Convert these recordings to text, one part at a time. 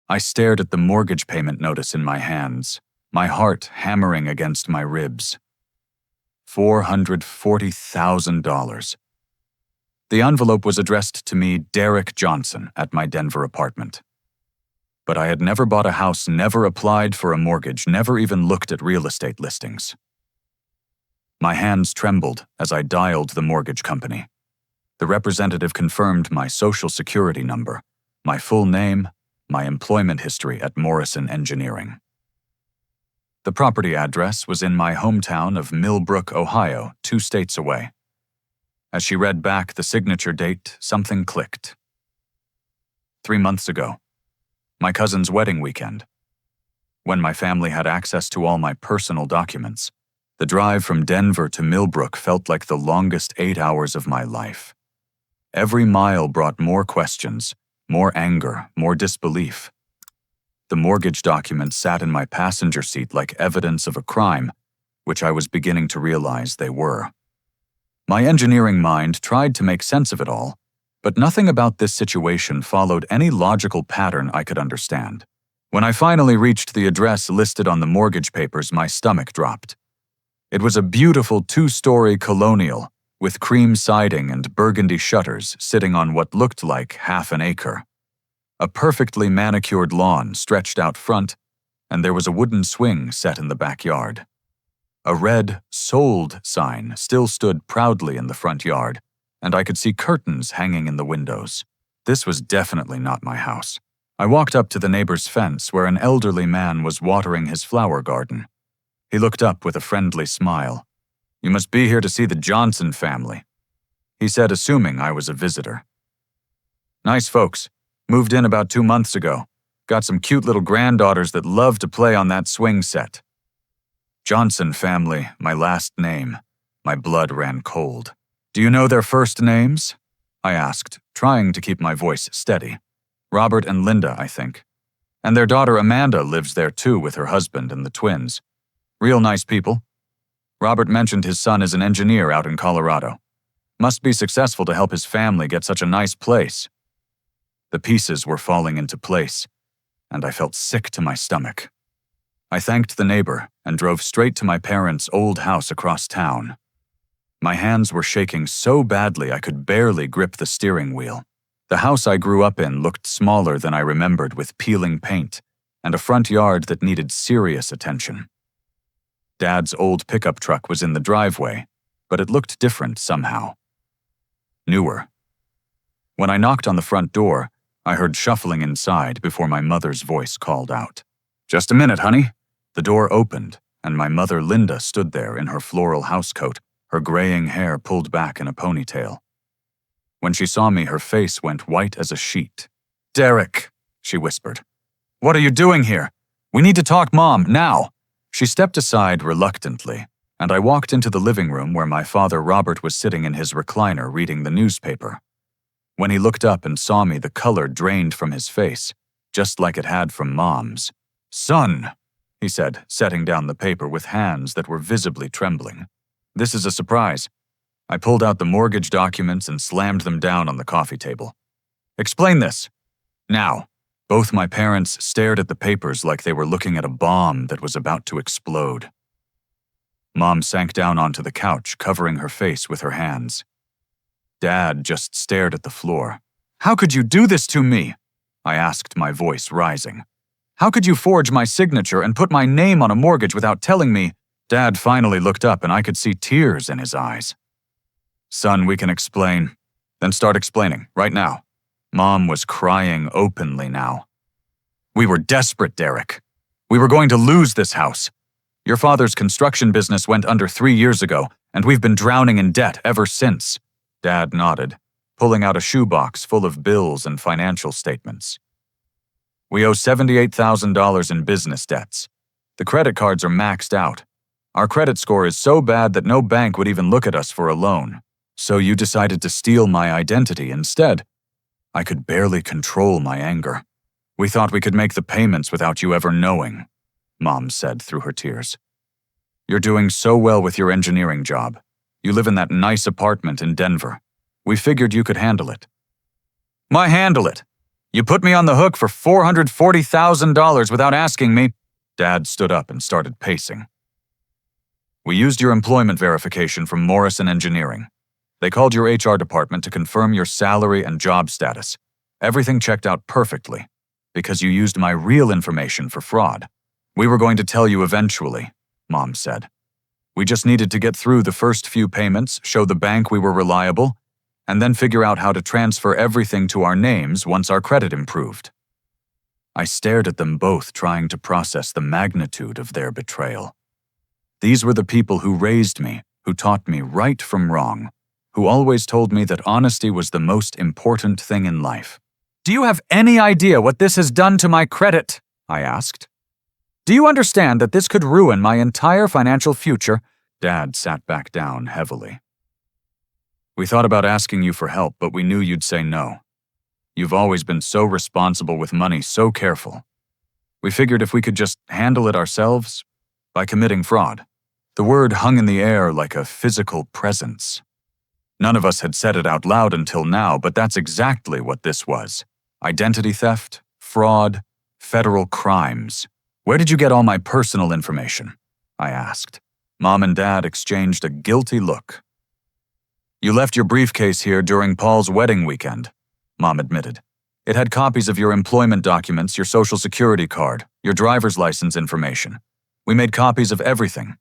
I stared at the mortgage payment notice in my hands, my heart hammering against my ribs. $440,000. The envelope was addressed to me, Derick Johnson, at my Denver apartment. But I had never bought a house, never applied for a mortgage, never even looked at real estate listings. My hands trembled as I dialed the mortgage company. The representative confirmed my social security number, my full name, my employment history at Morrison Engineering. The property address was in my hometown of Millbrook, Ohio, 2 states away. As she read back the signature date, something clicked. 3 months ago, my cousin's wedding weekend. When my family had access to all my personal documents, the drive from Denver to Millbrook felt like the longest 8 hours of my life. Every mile brought more questions, more anger, more disbelief. The mortgage documents sat in my passenger seat like evidence of a crime, which I was beginning to realize they were. My engineering mind tried to make sense of it all, but nothing about this situation followed any logical pattern I could understand. When I finally reached the address listed on the mortgage papers, my stomach dropped. It was a beautiful 2-story colonial with cream siding and burgundy shutters sitting on what looked like half an acre. A perfectly manicured lawn stretched out front, and there was a wooden swing set in the backyard. A red "Sold" sign still stood proudly in the front yard, and I could see curtains hanging in the windows. This was definitely not my house. I walked up to the neighbor's fence where an elderly man was watering his flower garden. He looked up with a friendly smile. "You must be here to see the Johnson family," he said, assuming I was a visitor. "Nice folks. Moved in about 2 months ago. Got some cute little granddaughters that love to play on that swing set." Johnson family, my last name. My blood ran cold. "Do you know their first names?" I asked, trying to keep my voice steady. "Robert and Linda, I think. And their daughter Amanda lives there too with her husband and the twins. Real nice people. Robert mentioned his son is an engineer out in Colorado. Must be successful to help his family get such a nice place." The pieces were falling into place, and I felt sick to my stomach. I thanked the neighbor and drove straight to my parents' old house across town. My hands were shaking so badly I could barely grip the steering wheel. The house I grew up in looked smaller than I remembered, with peeling paint and a front yard that needed serious attention. Dad's old pickup truck was in the driveway, but it looked different somehow. Newer. When I knocked on the front door, I heard shuffling inside before my mother's voice called out. "Just a minute, honey." The door opened, and my mother Linda stood there in her floral housecoat, her graying hair pulled back in a ponytail. When she saw me, her face went white as a sheet. "Derick," she whispered. "What are you doing here? We need to talk, Mom, now." She stepped aside reluctantly, and I walked into the living room where my father Robert was sitting in his recliner reading the newspaper. When he looked up and saw me, the color drained from his face, just like it had from Mom's. "Son," he said, setting down the paper with hands that were visibly trembling. "This is a surprise." I pulled out the mortgage documents and slammed them down on the coffee table. "Explain this. Now." Both my parents stared at the papers like they were looking at a bomb that was about to explode. Mom sank down onto the couch, covering her face with her hands. Dad just stared at the floor. "How could you do this to me?" I asked, my voice rising. "How could you forge my signature and put my name on a mortgage without telling me?" Dad finally looked up and I could see tears in his eyes. "Son, we can explain." "Then start explaining, right now." Mom was crying openly now. "We were desperate, Derick. We were going to lose this house. Your father's construction business went under 3 years ago, and we've been drowning in debt ever since." Dad nodded, pulling out a shoebox full of bills and financial statements. "We owe $78,000 in business debts. The credit cards are maxed out. Our credit score is so bad that no bank would even look at us for a loan. So you decided to steal my identity instead." I could barely control my anger. "We thought we could make the payments without you ever knowing," Mom said through her tears. "You're doing so well with your engineering job. You live in that nice apartment in Denver. We figured you could handle it." "My handle it? You put me on the hook for $440,000 without asking me. Dad stood up and started pacing. We used your employment verification from Morrison Engineering. They called your HR department to confirm your salary and job status. Everything checked out perfectly, because you used my real information for fraud. We were going to tell you eventually, Mom said. We just needed to get through the first few payments, show the bank we were reliable, and then figure out how to transfer everything to our names once our credit improved. I stared at them both, trying to process the magnitude of their betrayal. These were the people who raised me, who taught me right from wrong, who always told me that honesty was the most important thing in life. Do you have any idea what this has done to my credit? I asked. Do you understand that this could ruin my entire financial future? Dad sat back down heavily. We thought about asking you for help, but we knew you'd say no. You've always been so responsible with money, so careful. We figured if we could just handle it ourselves, by committing fraud. The word hung in the air like a physical presence. None of us had said it out loud until now, but that's exactly what this was. Identity theft, fraud, federal crimes. Where did you get all my personal information? I asked. Mom and Dad exchanged a guilty look. You left your briefcase here during Paul's wedding weekend, Mom admitted. It had copies of your employment documents, your social security card, your driver's license information. We made copies of everything.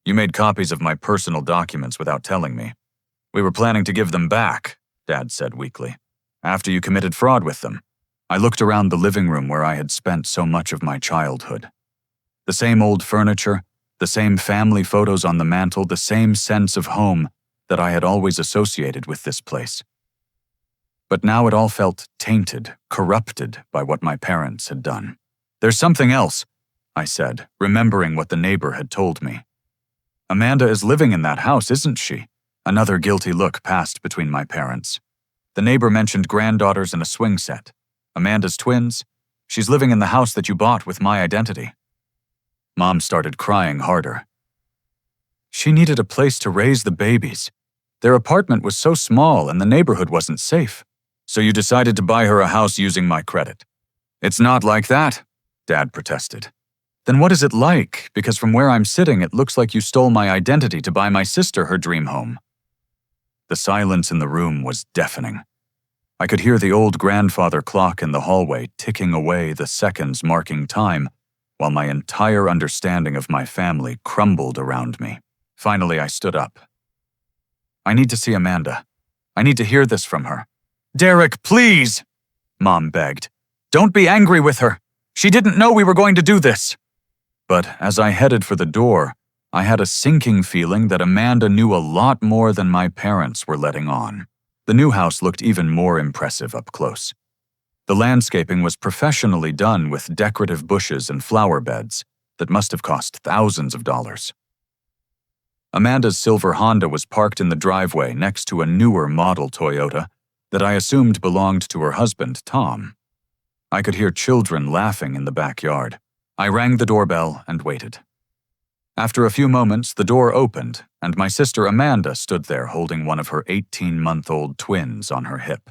You made copies of my personal documents without telling me. We were planning to give them back, Dad said weakly, after you committed fraud with them. I looked around the living room where I had spent so much of my childhood. The same old furniture, the same family photos on the mantel, the same sense of home that I had always associated with this place. But now it all felt tainted, corrupted by what my parents had done. There's something else, I said, remembering what the neighbor had told me. Amanda is living in that house, isn't she? Another guilty look passed between my parents. The neighbor mentioned granddaughters and a swing set. Amanda's twins. She's living in the house that you bought with my identity. Mom started crying harder. She needed a place to raise the babies. Their apartment was so small and the neighborhood wasn't safe. So you decided to buy her a house using my credit. It's not like that, Dad protested. Then what is it like? Because from where I'm sitting, it looks like you stole my identity to buy my sister her dream home. The silence in the room was deafening. I could hear the old grandfather clock in the hallway ticking away, the seconds marking time, while my entire understanding of my family crumbled around me. Finally, I stood up. I need to see Amanda. I need to hear this from her. Derick, please, Mom begged. Don't be angry with her. She didn't know we were going to do this. But as I headed for the door, I had a sinking feeling that Amanda knew a lot more than my parents were letting on. The new house looked even more impressive up close. The landscaping was professionally done with decorative bushes and flower beds that must have cost thousands of dollars. Amanda's silver Honda was parked in the driveway next to a newer model Toyota that I assumed belonged to her husband, Tom. I could hear children laughing in the backyard. I rang the doorbell and waited. After a few moments, the door opened, and my sister Amanda stood there holding one of her 18-month-old twins on her hip.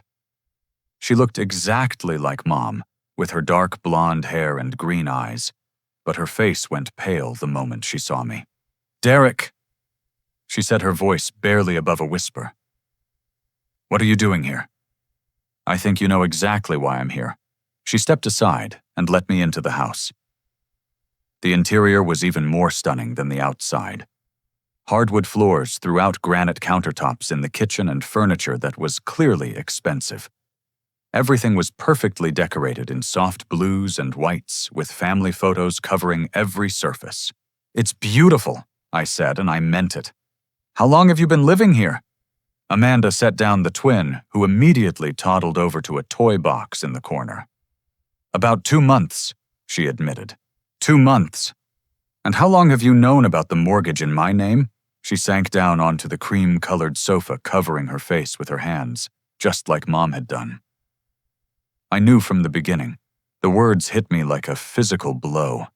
She looked exactly like Mom, with her dark blonde hair and green eyes, but her face went pale the moment she saw me. Derick, she said, her voice barely above a whisper. What are you doing here? I think you know exactly why I'm here. She stepped aside and let me into the house. The interior was even more stunning than the outside. Hardwood floors throughout granite countertops in the kitchen and furniture that was clearly expensive. Everything was perfectly decorated in soft blues and whites, with family photos covering every surface. It's beautiful, I said, and I meant it. How long have you been living here? Amanda set down the twin, who immediately toddled over to a toy box in the corner. About 2 months, she admitted. 2 months. And how long have you known about the mortgage in my name? She sank down onto the cream-colored sofa, covering her face with her hands, just like Mom had done. I knew from the beginning. The words hit me like a physical blow.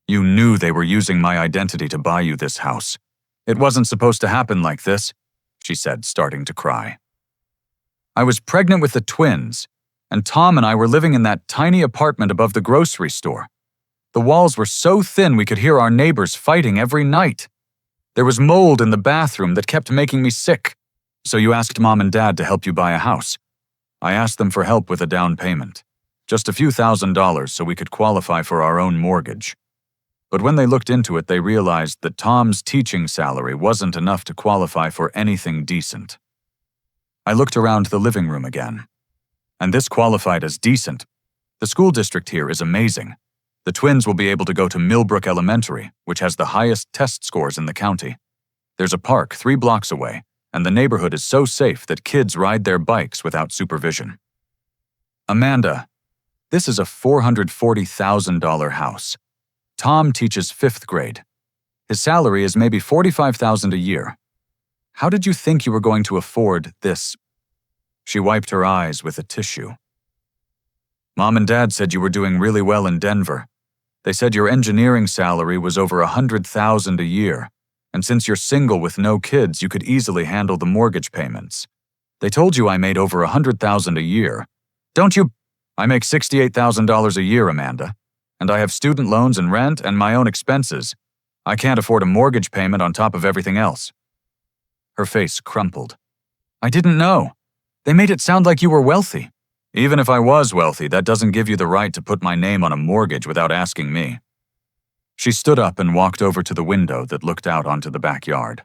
You knew they were using my identity to buy you this house. It wasn't supposed to happen like this, she said, starting to cry. I was pregnant with the twins, and Tom and I were living in that tiny apartment above the grocery store. The walls were so thin we could hear our neighbors fighting every night. There was mold in the bathroom that kept making me sick. So you asked Mom and Dad to help you buy a house. I asked them for help with a down payment. Just a few $1,000s so we could qualify for our own mortgage. But when they looked into it, they realized that Tom's teaching salary wasn't enough to qualify for anything decent. I looked around the living room again. And this qualified as decent. The school district here is amazing. The twins will be able to go to Millbrook Elementary, which has the highest test scores in the county. There's a park 3 blocks away, and the neighborhood is so safe that kids ride their bikes without supervision. Amanda, this is a $440,000 house. Tom teaches 5th grade. His salary is maybe $45,000 a year. How did you think you were going to afford this? She wiped her eyes with a tissue. Mom and Dad said you were doing really well in Denver. They said your engineering salary was over $100,000 a year, and since you're single with no kids, you could easily handle the mortgage payments. They told you I made over $100,000 a year. Don't you? I make $68,000 a year, Amanda, and I have student loans and rent and my own expenses. I can't afford a mortgage payment on top of everything else. Her face crumpled. I didn't know. They made it sound like you were wealthy. Even if I was wealthy, that doesn't give you the right to put my name on a mortgage without asking me. She stood up and walked over to the window that looked out onto the backyard.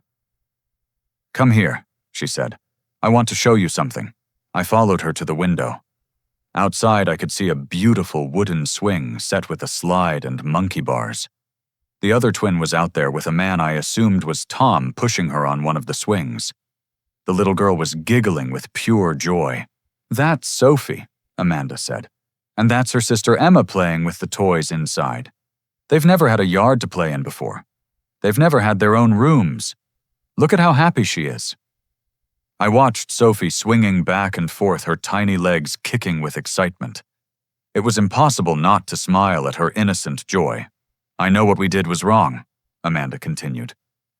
Come here, she said. I want to show you something. I followed her to the window. Outside, I could see a beautiful wooden swing set with a slide and monkey bars. The other twin was out there with a man I assumed was Tom pushing her on one of the swings. The little girl was giggling with pure joy. That's Sophie, Amanda said. And that's her sister Emma playing with the toys inside. They've never had a yard to play in before. They've never had their own rooms. Look at how happy she is. I watched Sophie swinging back and forth, her tiny legs kicking with excitement. It was impossible not to smile at her innocent joy. I know what we did was wrong, Amanda continued.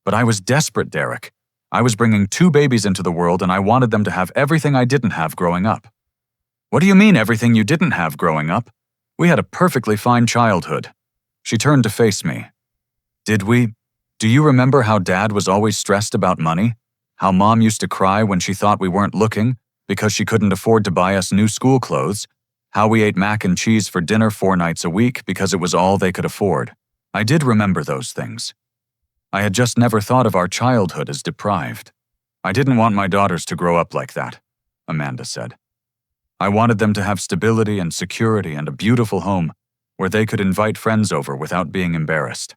But I was desperate, Derick. I was bringing 2 babies into the world and I wanted them to have everything I didn't have growing up. What do you mean everything you didn't have growing up? We had a perfectly fine childhood. She turned to face me. Did we? Do you remember how Dad was always stressed about money? How Mom used to cry when she thought we weren't looking because she couldn't afford to buy us new school clothes? How we ate mac and cheese for dinner 4 nights a week because it was all they could afford? I did remember those things. I had just never thought of our childhood as deprived. I didn't want my daughters to grow up like that, Amanda said. I wanted them to have stability and security and a beautiful home where they could invite friends over without being embarrassed.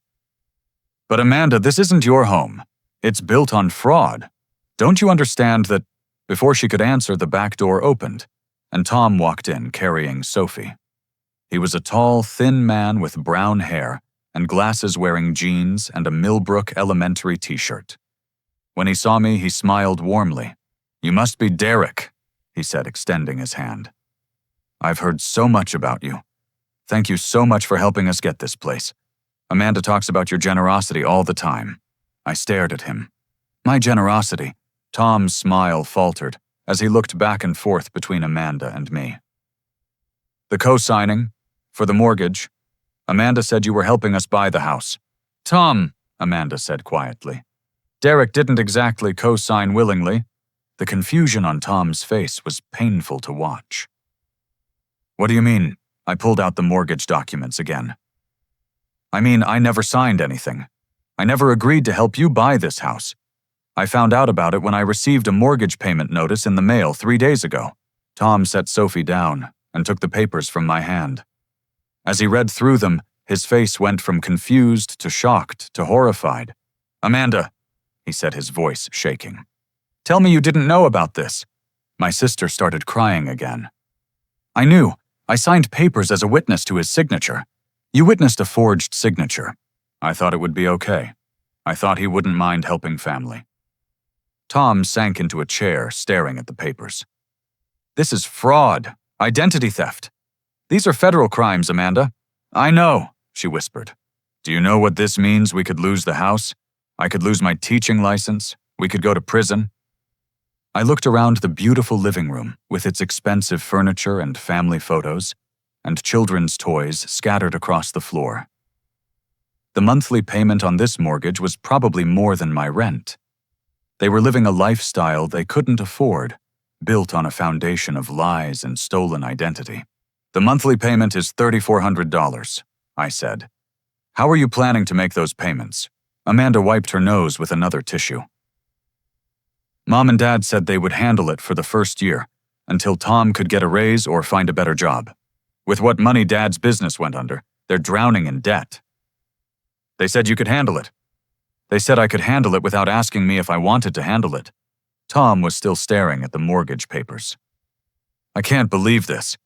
But Amanda, this isn't your home. It's built on fraud. Don't you understand that? Before she could answer, the back door opened, and Tom walked in carrying Sophie. He was a tall, thin man with brown hair and glasses, wearing jeans and a Millbrook Elementary t-shirt. When he saw me, he smiled warmly. You must be Derick, he said, extending his hand. I've heard so much about you. Thank you so much for helping us get this place. Amanda talks about your generosity all the time. I stared at him. My generosity? Tom's smile faltered as he looked back and forth between Amanda and me. The co-signing? For the mortgage? Amanda said you were helping us buy the house. Tom, Amanda said quietly. Derick didn't exactly co-sign willingly. The confusion on Tom's face was painful to watch. What do you mean? I pulled out the mortgage documents again. I mean, I never signed anything. I never agreed to help you buy this house. I found out about it when I received a mortgage payment notice in the mail 3 days ago. Tom set Sophie down and took the papers from my hand. As he read through them, his face went from confused to shocked to horrified. Amanda, he said, his voice shaking. Tell me you didn't know about this. My sister started crying again. I knew. I signed papers as a witness to his signature. You witnessed a forged signature. I thought it would be okay. I thought he wouldn't mind helping family. Tom sank into a chair, staring at the papers. This is fraud, identity theft. These are federal crimes, Amanda. I know, she whispered. Do you know what this means? We could lose the house. I could lose my teaching license. We could go to prison. I looked around the beautiful living room with its expensive furniture and family photos, and children's toys scattered across the floor. The monthly payment on this mortgage was probably more than my rent. They were living a lifestyle they couldn't afford, built on a foundation of lies and stolen identity. "The monthly payment is $3,400, I said. "How are you planning to make those payments?" Amanda wiped her nose with another tissue. "Mom and Dad said they would handle it for the first year, until Tom could get a raise or find a better job. With what money Dad's business went under, they're drowning in debt. They said you could handle it. They said I could handle it without asking me if I wanted to handle it." Tom was still staring at the mortgage papers. "I can't believe this.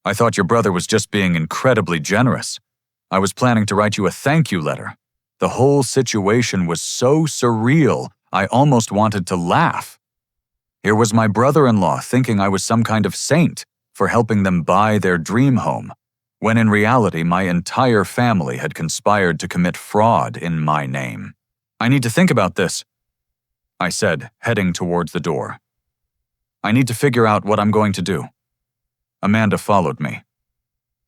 I thought your brother was just being incredibly generous. I was planning to write you a thank you letter. The whole situation was so surreal, I almost wanted to laugh. Here was my brother-in-law thinking I was some kind of saint for helping them buy their dream home, when in reality my entire family had conspired to commit fraud in my name. I need to think about this," I said, heading towards the door. "I need to figure out what I'm going to do." Amanda followed me.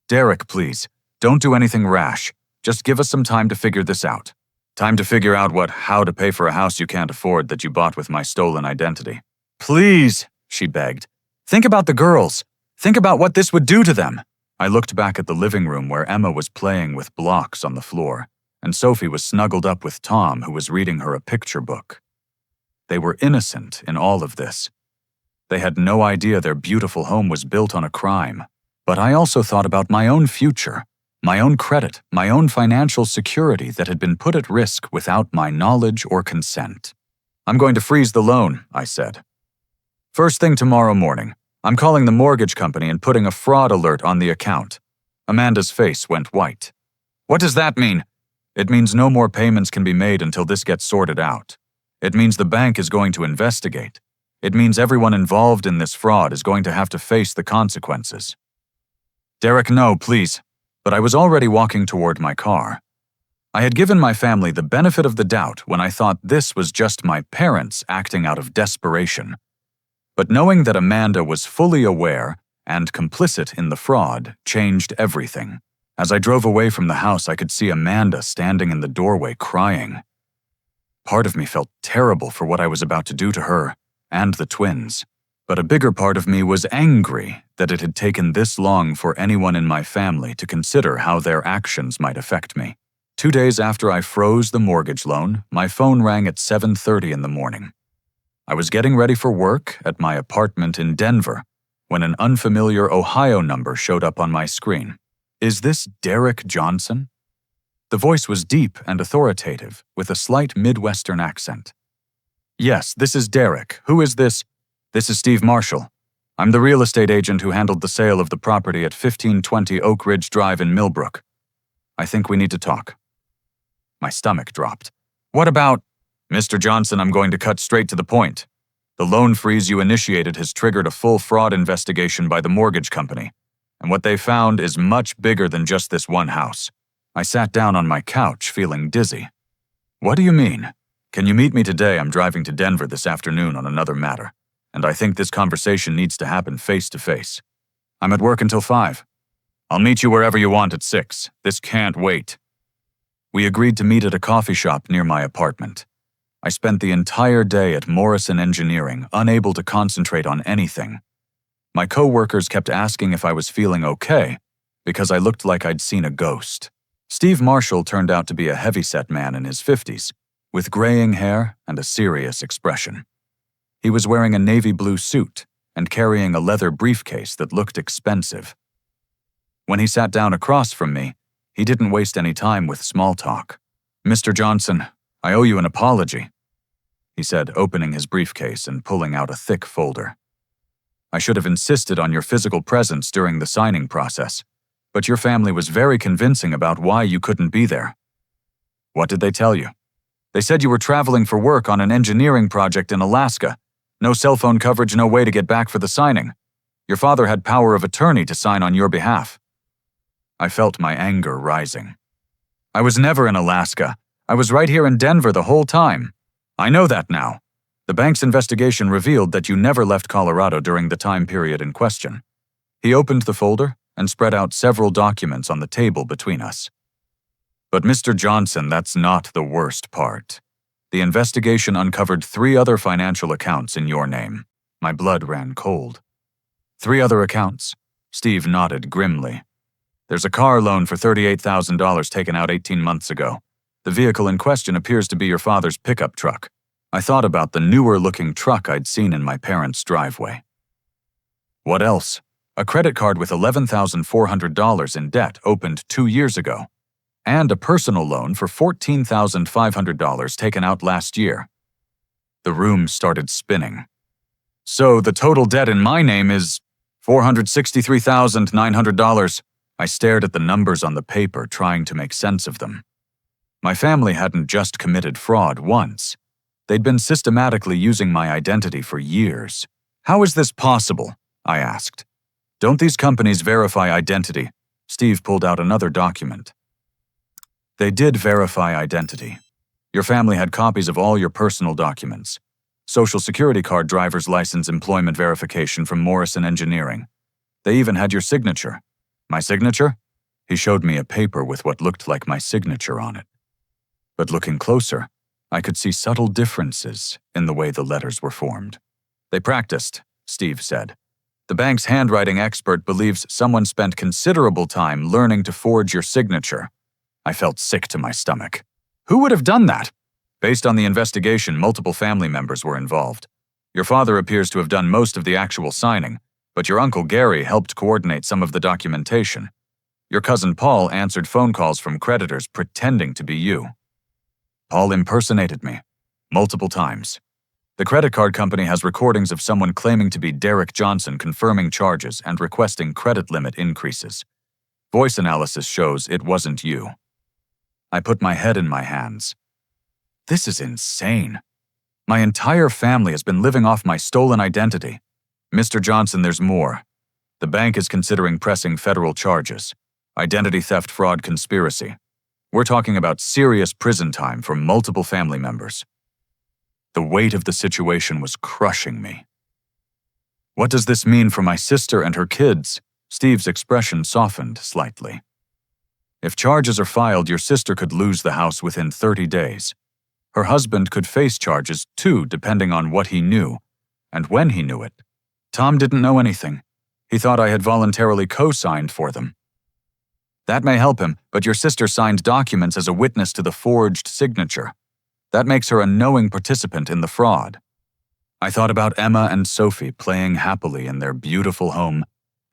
"Derick, please, don't do anything rash. Just give us some time to figure this out. Time to figure out how to pay for a house you can't afford that you bought with my stolen identity." "Please," she begged. "Think about the girls. Think about what this would do to them." I looked back at the living room where Emma was playing with blocks on the floor, and Sophie was snuggled up with Tom, who was reading her a picture book. They were innocent in all of this. They had no idea their beautiful home was built on a crime. But I also thought about my own future, my own credit, my own financial security that had been put at risk without my knowledge or consent. "I'm going to freeze the loan," I said. "First thing tomorrow morning, I'm calling the mortgage company and putting a fraud alert on the account." Amanda's face went white. "What does that mean?" "It means no more payments can be made until this gets sorted out. It means the bank is going to investigate. It means everyone involved in this fraud is going to have to face the consequences." "Derick, no, please." But I was already walking toward my car. I had given my family the benefit of the doubt when I thought this was just my parents acting out of desperation. But knowing that Amanda was fully aware and complicit in the fraud changed everything. As I drove away from the house, I could see Amanda standing in the doorway crying. Part of me felt terrible for what I was about to do to her and the twins, but a bigger part of me was angry that it had taken this long for anyone in my family to consider how their actions might affect me. 2 days after I froze the mortgage loan, my phone rang at 7:30 in the morning. I was getting ready for work at my apartment in Denver when an unfamiliar Ohio number showed up on my screen. "Is this Derick Johnson?" The voice was deep and authoritative, with a slight Midwestern accent. "Yes, this is Derick. Who is this?" "This is Steve Marshall. I'm the real estate agent who handled the sale of the property at 1520 Oak Ridge Drive in Millbrook. I think we need to talk." My stomach dropped. "What about—" "Mr. Johnson, I'm going to cut straight to the point. The loan freeze you initiated has triggered a full fraud investigation by the mortgage company, and what they found is much bigger than just this one house." I sat down on my couch, feeling dizzy. "What do you mean?" "Can you meet me today? I'm driving to Denver this afternoon on another matter, and I think this conversation needs to happen face to face. I'm at work until 5. I'll meet you wherever you want at 6. This can't wait." We agreed to meet at a coffee shop near my apartment. I spent the entire day at Morrison Engineering, unable to concentrate on anything. My co-workers kept asking if I was feeling okay, because I looked like I'd seen a ghost. Steve Marshall turned out to be a heavyset man in his 50s, with graying hair and a serious expression. He was wearing a navy blue suit and carrying a leather briefcase that looked expensive. When he sat down across from me, he didn't waste any time with small talk. "Mr. Johnson, I owe you an apology," he said, opening his briefcase and pulling out a thick folder. "I should have insisted on your physical presence during the signing process, but your family was very convincing about why you couldn't be there." "What did they tell you?" "They said you were traveling for work on an engineering project in Alaska. No cell phone coverage, no way to get back for the signing. Your father had power of attorney to sign on your behalf." I felt my anger rising. "I was never in Alaska. I was right here in Denver the whole time. I know that now. The bank's investigation revealed that you never left Colorado during the time period in question. He opened the folder and spread out several documents on the table between us. But Mr. Johnson, that's not the worst part. The investigation uncovered 3 other financial accounts in your name. My blood ran cold. 3 other accounts? Steve nodded grimly. There's a car loan for $38,000 taken out 18 months ago. The vehicle in question appears to be your father's pickup truck. I thought about the newer-looking truck I'd seen in my parents' driveway. What else? A credit card with $11,400 in debt opened 2 years ago, and a personal loan for $14,500 taken out last year. The room started spinning. So the total debt in my name is $463,900. I stared at the numbers on the paper, trying to make sense of them. My family hadn't just committed fraud once. They'd been systematically using my identity for years. How is this possible? I asked. Don't these companies verify identity? Steve pulled out another document. They did verify identity. Your family had copies of all your personal documents. Social Security card, driver's license, employment verification from Morrison Engineering. They even had your signature. My signature? He showed me a paper with what looked like my signature on it. But looking closer, I could see subtle differences in the way the letters were formed. They practiced, Steve said. The bank's handwriting expert believes someone spent considerable time learning to forge your signature. I felt sick to my stomach. Who would have done that? Based on the investigation, multiple family members were involved. Your father appears to have done most of the actual signing, but your uncle Gary helped coordinate some of the documentation. Your cousin Paul answered phone calls from creditors pretending to be you. Paul impersonated me, multiple times. The credit card company has recordings of someone claiming to be Derick Johnson confirming charges and requesting credit limit increases. Voice analysis shows it wasn't you. I put my head in my hands. This is insane. My entire family has been living off my stolen identity. Mr. Johnson, there's more. The bank is considering pressing federal charges. Identity theft, fraud, conspiracy. We're talking about serious prison time for multiple family members. The weight of the situation was crushing me. What does this mean for my sister and her kids? Steve's expression softened slightly. If charges are filed, your sister could lose the house within 30 days. Her husband could face charges too, depending on what he knew and when he knew it. Tom didn't know anything. He thought I had voluntarily co-signed for them. That may help him, but your sister signed documents as a witness to the forged signature. That makes her a knowing participant in the fraud. I thought about Emma and Sophie playing happily in their beautiful home,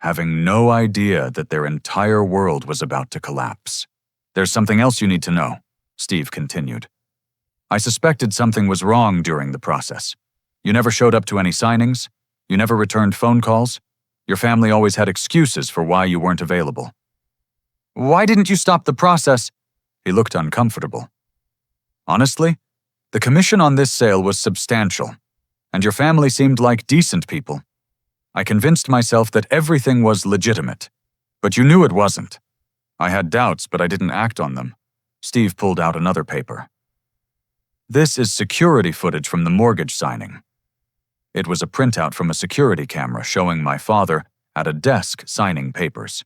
having no idea that their entire world was about to collapse. There's something else you need to know, Steve continued. I suspected something was wrong during the process. You never showed up to any signings. You never returned phone calls. Your family always had excuses for why you weren't available. Why didn't you stop the process? He looked uncomfortable. Honestly, the commission on this sale was substantial, and your family seemed like decent people. I convinced myself that everything was legitimate, but you knew it wasn't. I had doubts, but I didn't act on them. Steve pulled out another paper. This is security footage from the mortgage signing. It was a printout from a security camera showing my father at a desk signing papers.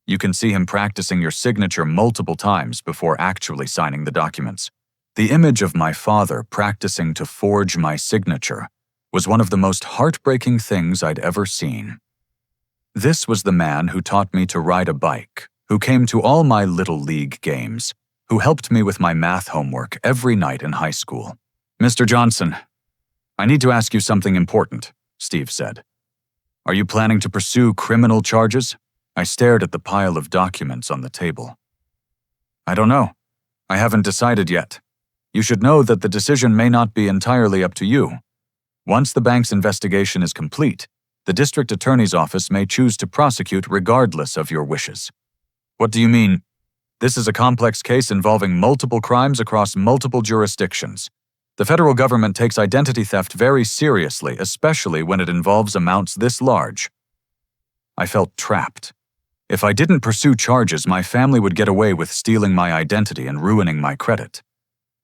You can see him practicing your signature multiple times before actually signing the documents. The image of my father practicing to forge my signature was one of the most heartbreaking things I'd ever seen. This was the man who taught me to ride a bike, who came to all my Little League games, who helped me with my math homework every night in high school. Mr. Johnson, I need to ask you something important, Steve said. Are you planning to pursue criminal charges? I stared at the pile of documents on the table. I don't know. I haven't decided yet. You should know that the decision may not be entirely up to you. Once the bank's investigation is complete, the district attorney's office may choose to prosecute regardless of your wishes. What do you mean? This is a complex case involving multiple crimes across multiple jurisdictions. The federal government takes identity theft very seriously, especially when it involves amounts this large. I felt trapped. If I didn't pursue charges, my family would get away with stealing my identity and ruining my credit.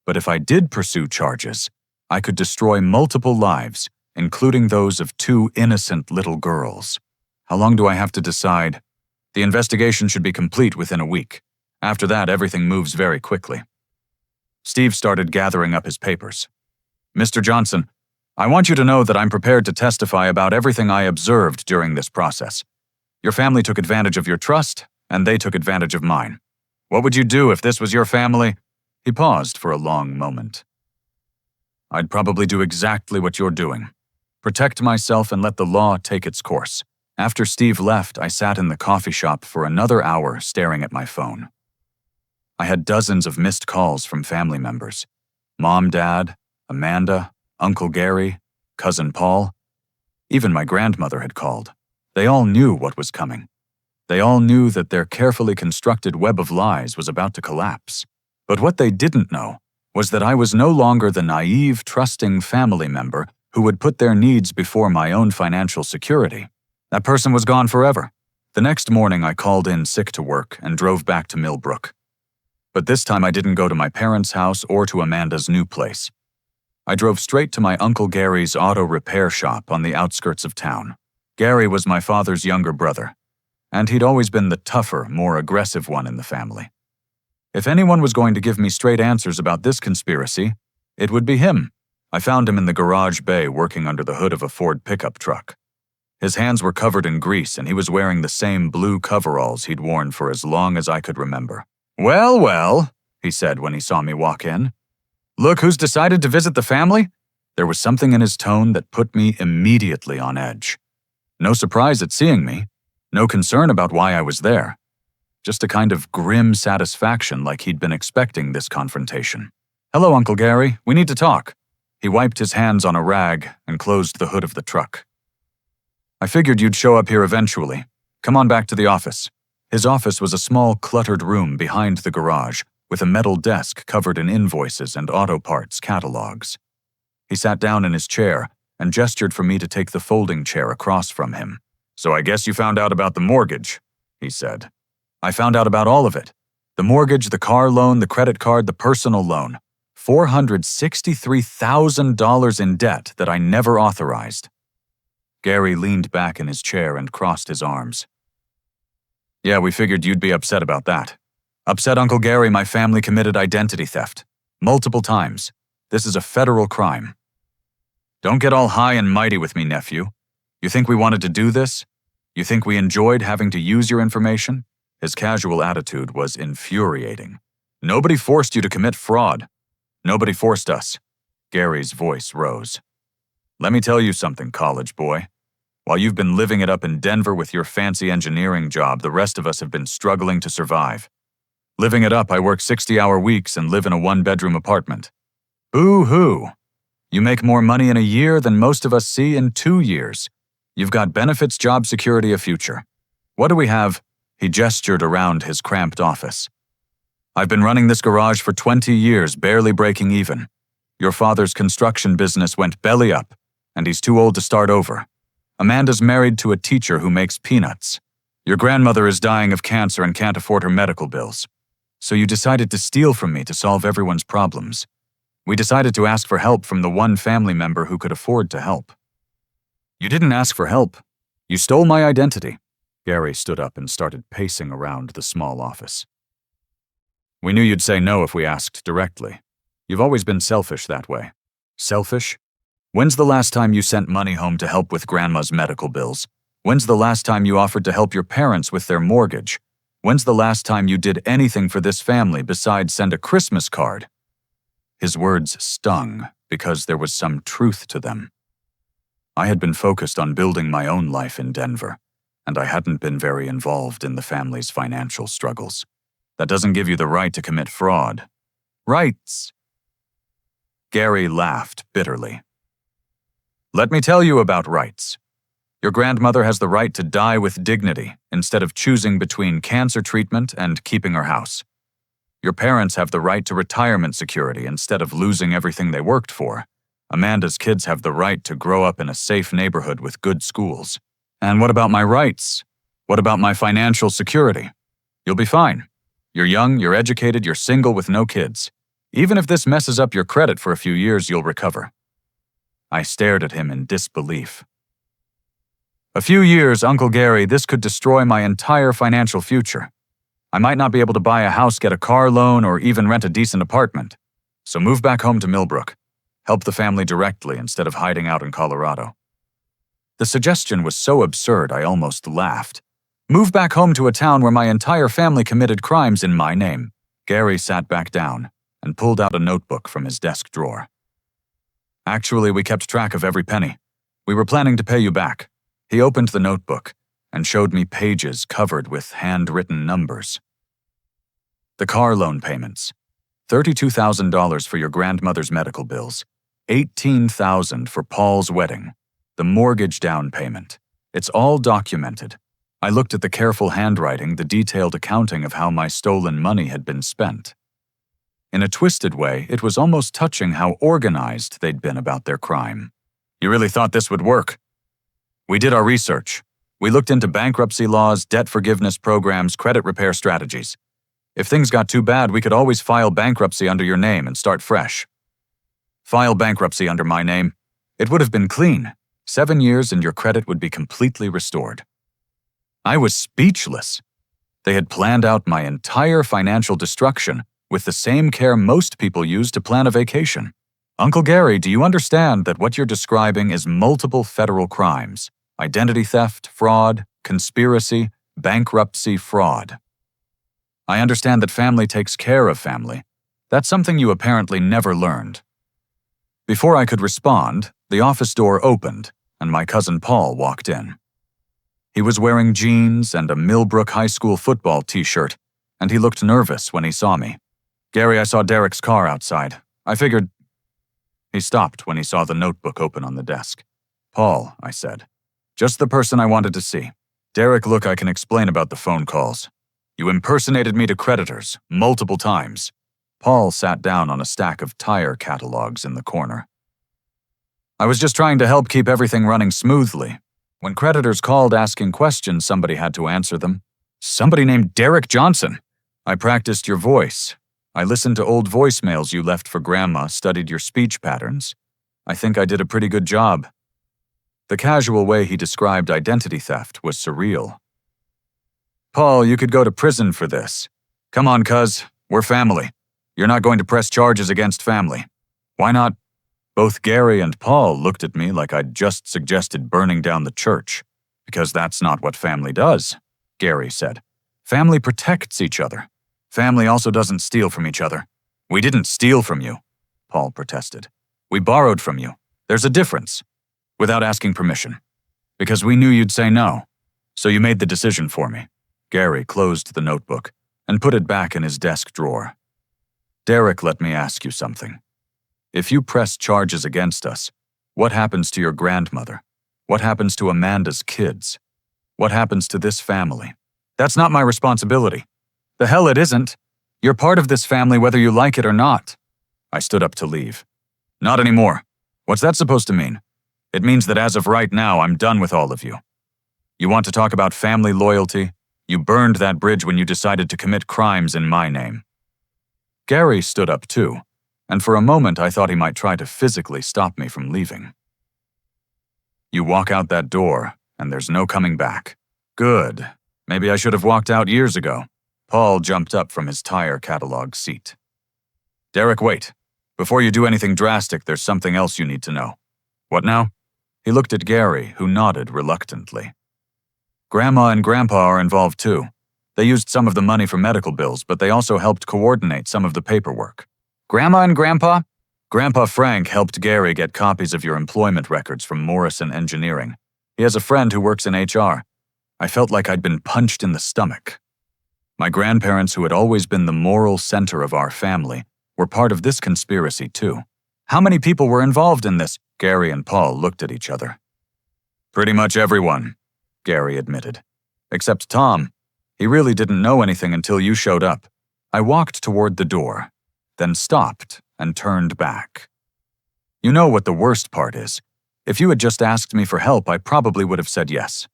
But if I did pursue charges, I could destroy multiple lives, including those of 2 innocent little girls. How long do I have to decide? The investigation should be complete within a week. After that, everything moves very quickly. Steve started gathering up his papers. Mr. Johnson, I want you to know that I'm prepared to testify about everything I observed during this process. Your family took advantage of your trust, and they took advantage of mine. What would you do if this was your family? He paused for a long moment. I'd probably do exactly what you're doing. Protect myself and let the law take its course. After Steve left, I sat in the coffee shop for another hour staring at my phone. I had dozens of missed calls from family members. Mom, Dad, Amanda, Uncle Gary, Cousin Paul. Even my grandmother had called. They all knew what was coming. They all knew that their carefully constructed web of lies was about to collapse. But what they didn't know was that I was no longer the naive, trusting family member who would put their needs before my own financial security. That person was gone forever. The next morning, I called in sick to work and drove back to Millbrook. But this time I didn't go to my parents' house or to Amanda's new place. I drove straight to my Uncle Gary's auto repair shop on the outskirts of town. Gary was my father's younger brother, and he'd always been the tougher, more aggressive one in the family. If anyone was going to give me straight answers about this conspiracy, it would be him. I found him in the garage bay working under the hood of a Ford pickup truck. His hands were covered in grease, and he was wearing the same blue coveralls he'd worn for as long as I could remember. "Well, well," he said when he saw me walk in. "Look who's decided to visit the family?" There was something in his tone that put me immediately on edge. No surprise at seeing me, no concern about why I was there. Just a kind of grim satisfaction like he'd been expecting this confrontation. "Hello, Uncle Gary, we need to talk." He wiped his hands on a rag and closed the hood of the truck. "I figured you'd show up here eventually. Come on back to the office." His office was a small, cluttered room behind the garage, with a metal desk covered in invoices and auto parts catalogs. He sat down in his chair and gestured for me to take the folding chair across from him. "So I guess you found out about the mortgage," he said. "I found out about all of it. The mortgage, the car loan, the credit card, the personal loan. $463,000 in debt that I never authorized." Gary leaned back in his chair and crossed his arms. "Yeah, we figured you'd be upset about that. Upset, Uncle Gary, my family committed identity theft. Multiple times. This is a federal crime." "Don't get all high and mighty with me, nephew. You think we wanted to do this? You think we enjoyed having to use your information?" His casual attitude was infuriating. "Nobody forced you to commit fraud. Nobody forced us." Gary's voice rose. "Let me tell you something, college boy. While you've been living it up in Denver with your fancy engineering job, the rest of us have been struggling to survive. Living it up, I work 60-hour weeks and live in a 1-bedroom apartment. Boo-hoo. You make more money in a year than most of us see in 2 years. You've got benefits, job security, a future. What do we have?" He gestured around his cramped office. "I've been running this garage for 20 years, barely breaking even. Your father's construction business went belly up, and he's too old to start over. Amanda's married to a teacher who makes peanuts. Your grandmother is dying of cancer and can't afford her medical bills. So you decided to steal from me to solve everyone's problems. We decided to ask for help from the one family member who could afford to help." "You didn't ask for help. You stole my identity." Gary stood up and started pacing around the small office. "We knew you'd say no if we asked directly. You've always been selfish that way." "Selfish? When's the last time you sent money home to help with Grandma's medical bills? When's the last time you offered to help your parents with their mortgage? When's the last time you did anything for this family besides send a Christmas card?" His words stung because there was some truth to them. I had been focused on building my own life in Denver, and I hadn't been very involved in the family's financial struggles. That doesn't give you the right to commit fraud. Rights. Gary laughed bitterly. "Let me tell you about rights. Your grandmother has the right to die with dignity instead of choosing between cancer treatment and keeping her house. Your parents have the right to retirement security instead of losing everything they worked for. Amanda's kids have the right to grow up in a safe neighborhood with good schools. And what about my rights? What about my financial security? You'll be fine. You're young, you're educated, you're single with no kids. Even if this messes up your credit for a few years, you'll recover. I stared at him in disbelief. A few years, Uncle Gary, this could destroy my entire financial future. I might not be able to buy a house, get a car loan, or even rent a decent apartment. So move back home to Millbrook. Help the family directly instead of hiding out in Colorado. The suggestion was so absurd I almost laughed. Move back home to a town where my entire family committed crimes in my name. Gary sat back down and pulled out a notebook from his desk drawer. Actually, we kept track of every penny. We were planning to pay you back. He opened the notebook and showed me pages covered with handwritten numbers. The car loan payments. $32,000 for your grandmother's medical bills. $18,000 for Paul's wedding. The mortgage down payment. It's all documented. I looked at the careful handwriting, the detailed accounting of how my stolen money had been spent. In a twisted way, it was almost touching how organized they'd been about their crime. You really thought this would work? We did our research. We looked into bankruptcy laws, debt forgiveness programs, credit repair strategies. If things got too bad, we could always file bankruptcy under your name and start fresh. File bankruptcy under my name. It would have been clean. 7 years and your credit would be completely restored. I was speechless. They had planned out my entire financial destruction with the same care most people use to plan a vacation. Uncle Gary, do you understand that what you're describing is multiple federal crimes? Identity theft, fraud, conspiracy, bankruptcy, fraud. I understand that family takes care of family. That's something you apparently never learned. Before I could respond, the office door opened, and my cousin Paul walked in. He was wearing jeans and a Millbrook High School football t-shirt, and he looked nervous when he saw me. Gary, I saw Derick's car outside. I figured... He stopped when he saw the notebook open on the desk. Paul, I said. Just the person I wanted to see. Derick, look, I can explain about the phone calls. You impersonated me to creditors, multiple times. Paul sat down on a stack of tire catalogs in the corner. I was just trying to help keep everything running smoothly. When creditors called asking questions, somebody had to answer them. Somebody named Derick Johnson. I practiced your voice. I listened to old voicemails you left for Grandma, studied your speech patterns. I think I did a pretty good job. The casual way he described identity theft was surreal. Paul, you could go to prison for this. Come on, cuz. We're family. You're not going to press charges against family. Why not? Both Gary and Paul looked at me like I'd just suggested burning down the church. Because that's not what family does, Gary said. Family protects each other. Family also doesn't steal from each other. We didn't steal from you, Paul protested. We borrowed from you. There's a difference. Without asking permission. Because we knew you'd say no. So you made the decision for me. Gary closed the notebook and put it back in his desk drawer. Derick, let me ask you something. If you press charges against us, what happens to your grandmother? What happens to Amanda's kids? What happens to this family? That's not my responsibility. The hell it isn't. You're part of this family whether you like it or not. I stood up to leave. Not anymore. What's that supposed to mean? It means that as of right now, I'm done with all of you. You want to talk about family loyalty? You burned that bridge when you decided to commit crimes in my name. Gary stood up too, and for a moment I thought he might try to physically stop me from leaving. You walk out that door, and there's no coming back. Good. Maybe I should have walked out years ago. Paul jumped up from his tire catalog seat. Derick, wait. Before you do anything drastic, there's something else you need to know. What now? He looked at Gary, who nodded reluctantly. Grandma and Grandpa are involved too. They used some of the money for medical bills, but they also helped coordinate some of the paperwork. Grandma and Grandpa? Grandpa Frank helped Gary get copies of your employment records from Morrison Engineering. He has a friend who works in HR. I felt like I'd been punched in the stomach. My grandparents, who had always been the moral center of our family, were part of this conspiracy too. How many people were involved in this? Gary and Paul looked at each other. Pretty much everyone, Gary admitted. Except Tom. He really didn't know anything until you showed up. I walked toward the door, then stopped and turned back. You know what the worst part is? If you had just asked me for help, I probably would have said yes.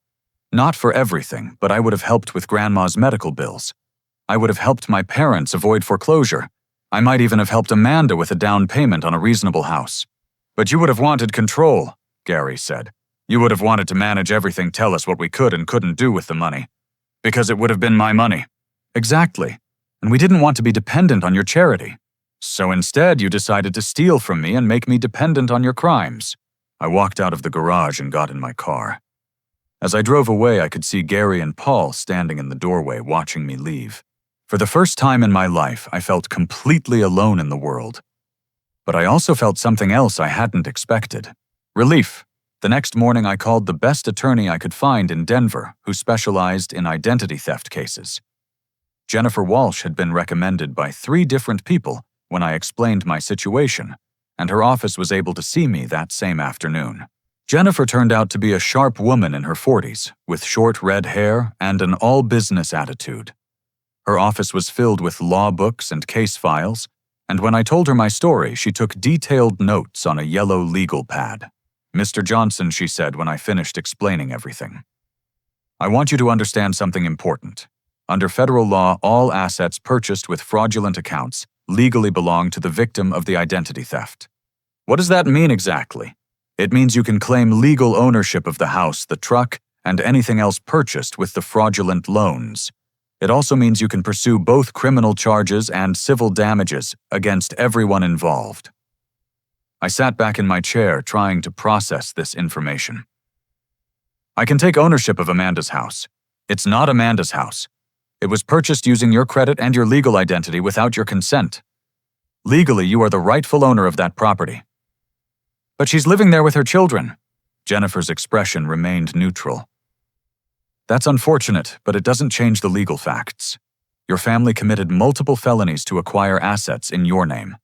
Not for everything, but I would have helped with Grandma's medical bills. I would have helped my parents avoid foreclosure. I might even have helped Amanda with a down payment on a reasonable house. But you would have wanted control, Gary said. You would have wanted to manage everything, tell us what we could and couldn't do with the money. Because it would have been my money. Exactly. And we didn't want to be dependent on your charity. So instead, you decided to steal from me and make me dependent on your crimes. I walked out of the garage and got in my car. As I drove away, I could see Gary and Paul standing in the doorway watching me leave. For the first time in my life, I felt completely alone in the world. But I also felt something else I hadn't expected. Relief. The next morning, I called the best attorney I could find in Denver, who specialized in identity theft cases. Jennifer Walsh had been recommended by 3 different people when I explained my situation, and her office was able to see me that same afternoon. Jennifer turned out to be a sharp woman in her 40s, with short red hair and an all-business attitude. Her office was filled with law books and case files, and when I told her my story, she took detailed notes on a yellow legal pad. Mr. Johnson, she said when I finished explaining everything. I want you to understand something important. Under federal law, all assets purchased with fraudulent accounts legally belong to the victim of the identity theft. What does that mean exactly? It means you can claim legal ownership of the house, the truck, and anything else purchased with the fraudulent loans. It also means you can pursue both criminal charges and civil damages against everyone involved. I sat back in my chair trying to process this information. I can take ownership of Amanda's house. It's not Amanda's house. It was purchased using your credit and your legal identity without your consent. Legally, you are the rightful owner of that property. But she's living there with her children. Jennifer's expression remained neutral. That's unfortunate, but it doesn't change the legal facts. Your family committed multiple felonies to acquire assets in your name.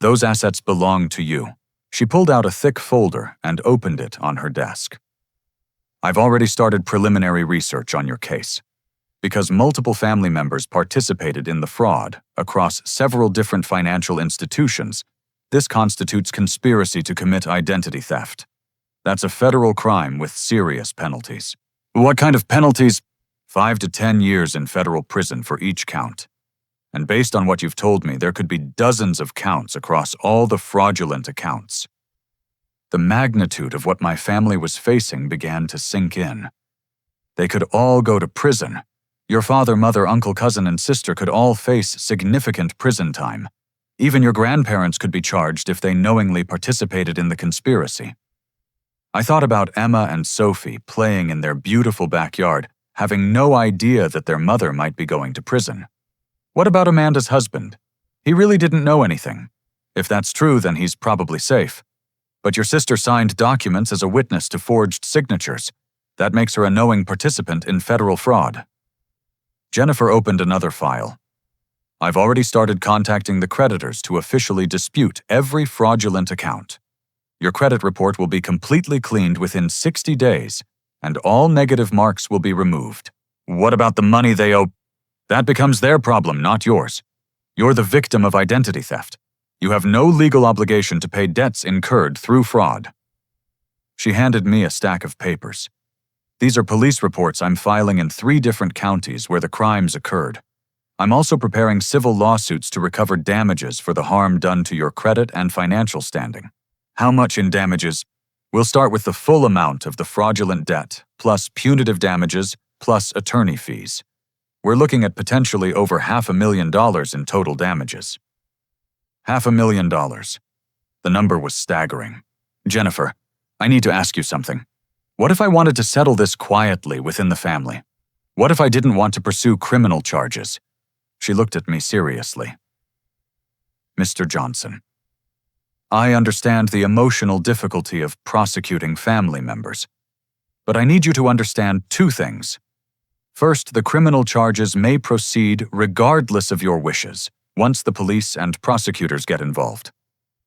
Those assets belong to you. She pulled out a thick folder and opened it on her desk. I've already started preliminary research on your case. Because multiple family members participated in the fraud across several different financial institutions, this constitutes conspiracy to commit identity theft. That's a federal crime with serious penalties. What kind of penalties? 5 to 10 years in federal prison for each count. And based on what you've told me, there could be dozens of counts across all the fraudulent accounts. The magnitude of what my family was facing began to sink in. They could all go to prison. Your father, mother, uncle, cousin, and sister could all face significant prison time. Even your grandparents could be charged if they knowingly participated in the conspiracy. I thought about Emma and Sophie playing in their beautiful backyard, having no idea that their mother might be going to prison. What about Amanda's husband? He really didn't know anything. If that's true, then he's probably safe. But your sister signed documents as a witness to forged signatures. That makes her a knowing participant in federal fraud. Jennifer opened another file. I've already started contacting the creditors to officially dispute every fraudulent account. Your credit report will be completely cleaned within 60 days, and all negative marks will be removed. What about the money they owe? That becomes their problem, not yours. You're the victim of identity theft. You have no legal obligation to pay debts incurred through fraud. She handed me a stack of papers. These are police reports I'm filing in 3 different counties where the crimes occurred. I'm also preparing civil lawsuits to recover damages for the harm done to your credit and financial standing. How much in damages? We'll start with the full amount of the fraudulent debt, plus punitive damages, plus attorney fees. We're looking at potentially over $500,000 in total damages. $500,000. The number was staggering. Jennifer, I need to ask you something. What if I wanted to settle this quietly within the family? What if I didn't want to pursue criminal charges? She looked at me seriously. Mr. Johnson, I understand the emotional difficulty of prosecuting family members, but I need you to understand 2 things. First, the criminal charges may proceed regardless of your wishes, once the police and prosecutors get involved.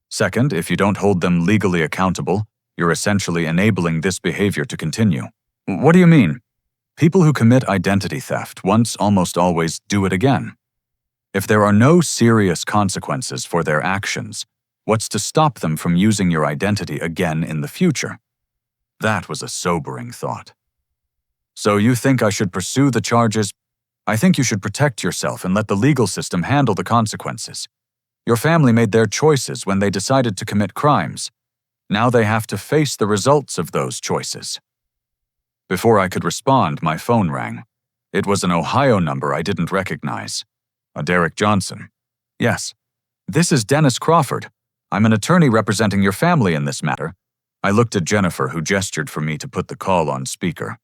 Second, if you don't hold them legally accountable, you're essentially enabling this behavior to continue. What do you mean? People who commit identity theft once almost always do it again. If there are no serious consequences for their actions, what's to stop them from using your identity again in the future? That was a sobering thought. So you think I should pursue the charges? I think you should protect yourself and let the legal system handle the consequences. Your family made their choices when they decided to commit crimes. Now they have to face the results of those choices. Before I could respond, my phone rang. It was an Ohio number I didn't recognize. A Derick Johnson. Yes. This is Dennis Crawford. I'm an attorney representing your family in this matter. I looked at Jennifer, who gestured for me to put the call on speaker.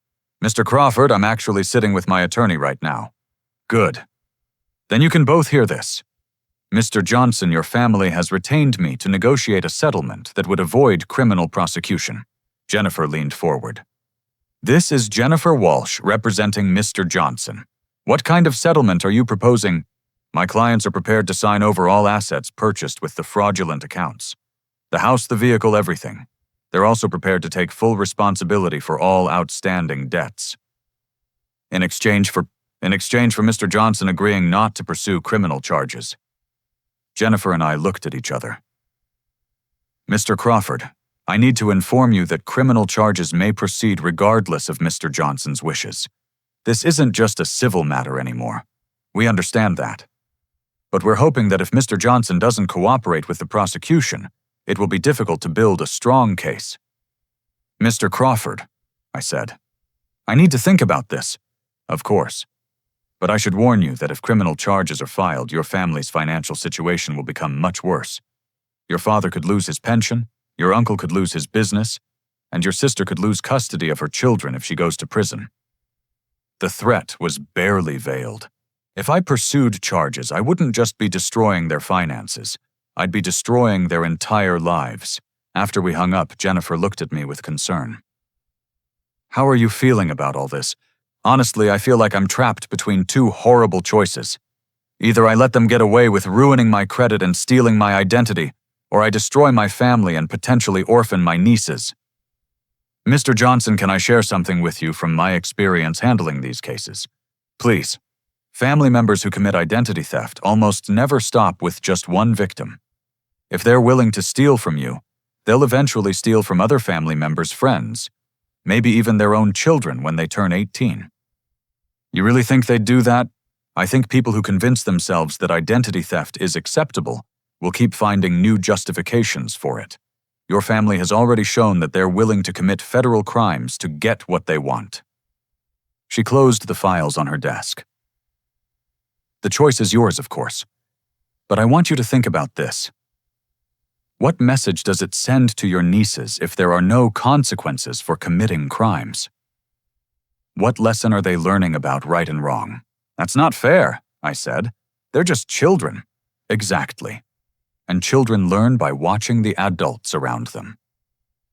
Mr. Crawford, I'm actually sitting with my attorney right now. Good. Then you can both hear this. Mr. Johnson, your family has retained me to negotiate a settlement that would avoid criminal prosecution. Jennifer leaned forward. This is Jennifer Walsh representing Mr. Johnson. What kind of settlement are you proposing? My clients are prepared to sign over all assets purchased with the fraudulent accounts. The house, the vehicle, everything. They're also prepared to take full responsibility for all outstanding debts. In exchange for Mr. Johnson agreeing not to pursue criminal charges. Jennifer and I looked at each other. Mr. Crawford, I need to inform you that criminal charges may proceed regardless of Mr. Johnson's wishes. This isn't just a civil matter anymore. We understand that. But we're hoping that if Mr. Johnson doesn't cooperate with the prosecution, it will be difficult to build a strong case. Mr. Crawford, I said, I need to think about this. Of course. But I should warn you that if criminal charges are filed, your family's financial situation will become much worse. Your father could lose his pension, your uncle could lose his business, and your sister could lose custody of her children if she goes to prison. The threat was barely veiled. If I pursued charges, I wouldn't just be destroying their finances. I'd be destroying their entire lives. After we hung up, Jennifer looked at me with concern. How are you feeling about all this? Honestly, I feel like I'm trapped between two horrible choices. Either I let them get away with ruining my credit and stealing my identity, or I destroy my family and potentially orphan my nieces. Mr. Johnson, can I share something with you from my experience handling these cases? Please. Family members who commit identity theft almost never stop with just one victim. If they're willing to steal from you, they'll eventually steal from other family members' friends, maybe even their own children when they turn 18. You really think they'd do that? I think people who convince themselves that identity theft is acceptable will keep finding new justifications for it. Your family has already shown that they're willing to commit federal crimes to get what they want. She closed the files on her desk. The choice is yours, of course. But I want you to think about this. What message does it send to your nieces if there are no consequences for committing crimes? What lesson are they learning about right and wrong? That's not fair, I said. They're just children. Exactly. And children learn by watching the adults around them.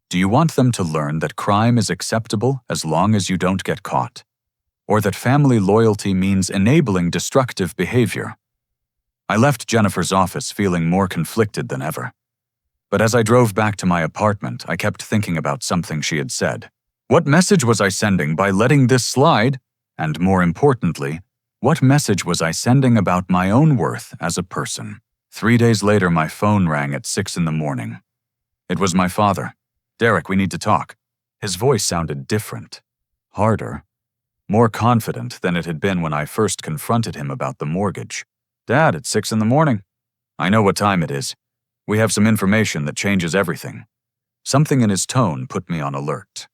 Do you want them to learn that crime is acceptable as long as you don't get caught? Or that family loyalty means enabling destructive behavior? I left Jennifer's office feeling more conflicted than ever. But as I drove back to my apartment, I kept thinking about something she had said. What message was I sending by letting this slide? And more importantly, what message was I sending about my own worth as a person? 3 days later, my phone rang at 6 in the morning. It was my father. Derick, we need to talk. His voice sounded different, harder, more confident than it had been when I first confronted him about the mortgage. Dad, it's 6 in the morning. I know what time it is. We have some information that changes everything. Something in his tone put me on alert.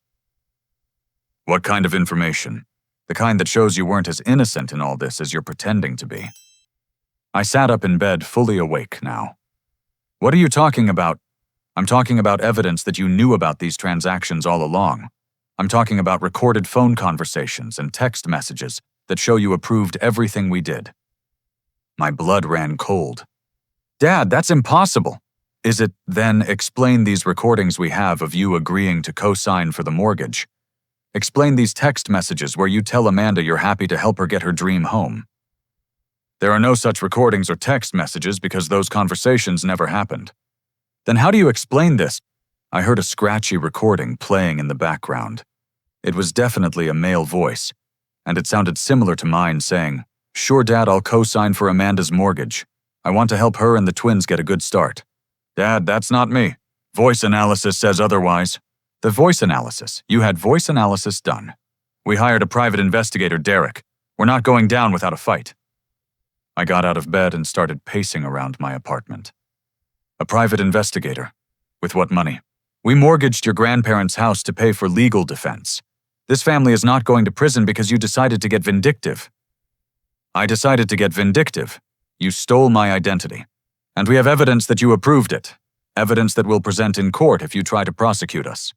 What kind of information? The kind that shows you weren't as innocent in all this as you're pretending to be. I sat up in bed, fully awake now. What are you talking about? I'm talking about evidence that you knew about these transactions all along. I'm talking about recorded phone conversations and text messages that show you approved everything we did. My blood ran cold. Dad, that's impossible. Is it, then, explain these recordings we have of you agreeing to co-sign for the mortgage? Explain these text messages where you tell Amanda you're happy to help her get her dream home. There are no such recordings or text messages because those conversations never happened. Then how do you explain this? I heard a scratchy recording playing in the background. It was definitely a male voice, and it sounded similar to mine saying, "Sure, Dad, I'll co-sign for Amanda's mortgage. I want to help her and the twins get a good start." Dad, that's not me. Voice analysis says otherwise. The voice analysis. You had voice analysis done. We hired a private investigator, Derick. We're not going down without a fight. I got out of bed and started pacing around my apartment. A private investigator? With what money? We mortgaged your grandparents' house to pay for legal defense. This family is not going to prison because you decided to get vindictive. I decided to get vindictive. You stole my identity. And we have evidence that you approved it. Evidence that we'll present in court if you try to prosecute us.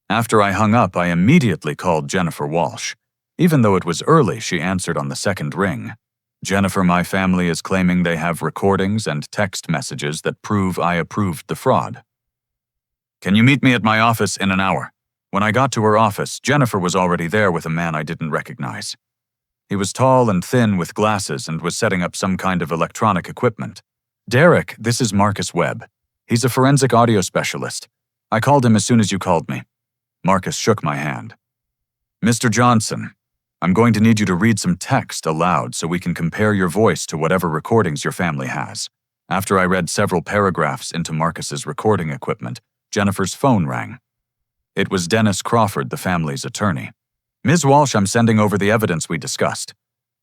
After I hung up, I immediately called Jennifer Walsh. Even though it was early, she answered on the second ring. Jennifer, my family is claiming they have recordings and text messages that prove I approved the fraud. Can you meet me at my office in an hour? When I got to her office, Jennifer was already there with a man I didn't recognize. He was tall and thin with glasses and was setting up some kind of electronic equipment. Derick, this is Marcus Webb. He's a forensic audio specialist. I called him as soon as you called me. Marcus shook my hand. Mr. Johnson, I'm going to need you to read some text aloud so we can compare your voice to whatever recordings your family has. After I read several paragraphs into Marcus's recording equipment, Jennifer's phone rang. It was Dennis Crawford, the family's attorney. Ms. Walsh, I'm sending over the evidence we discussed.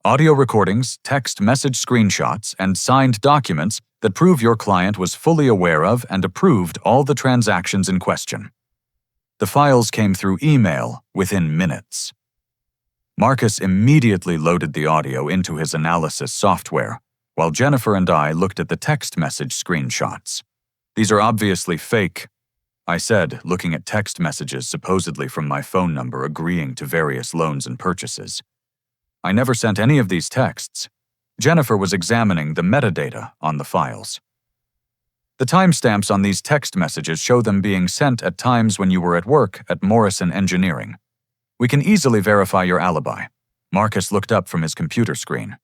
Audio recordings, text message screenshots, and signed documents that prove your client was fully aware of and approved all the transactions in question. The files came through email within minutes. Marcus immediately loaded the audio into his analysis software, while Jennifer and I looked at the text message screenshots. These are obviously fake, I said, looking at text messages supposedly from my phone number agreeing to various loans and purchases. I never sent any of these texts. Jennifer was examining the metadata on the files. The timestamps on these text messages show them being sent at times when you were at work at Morrison Engineering. We can easily verify your alibi. Marcus looked up from his computer screen.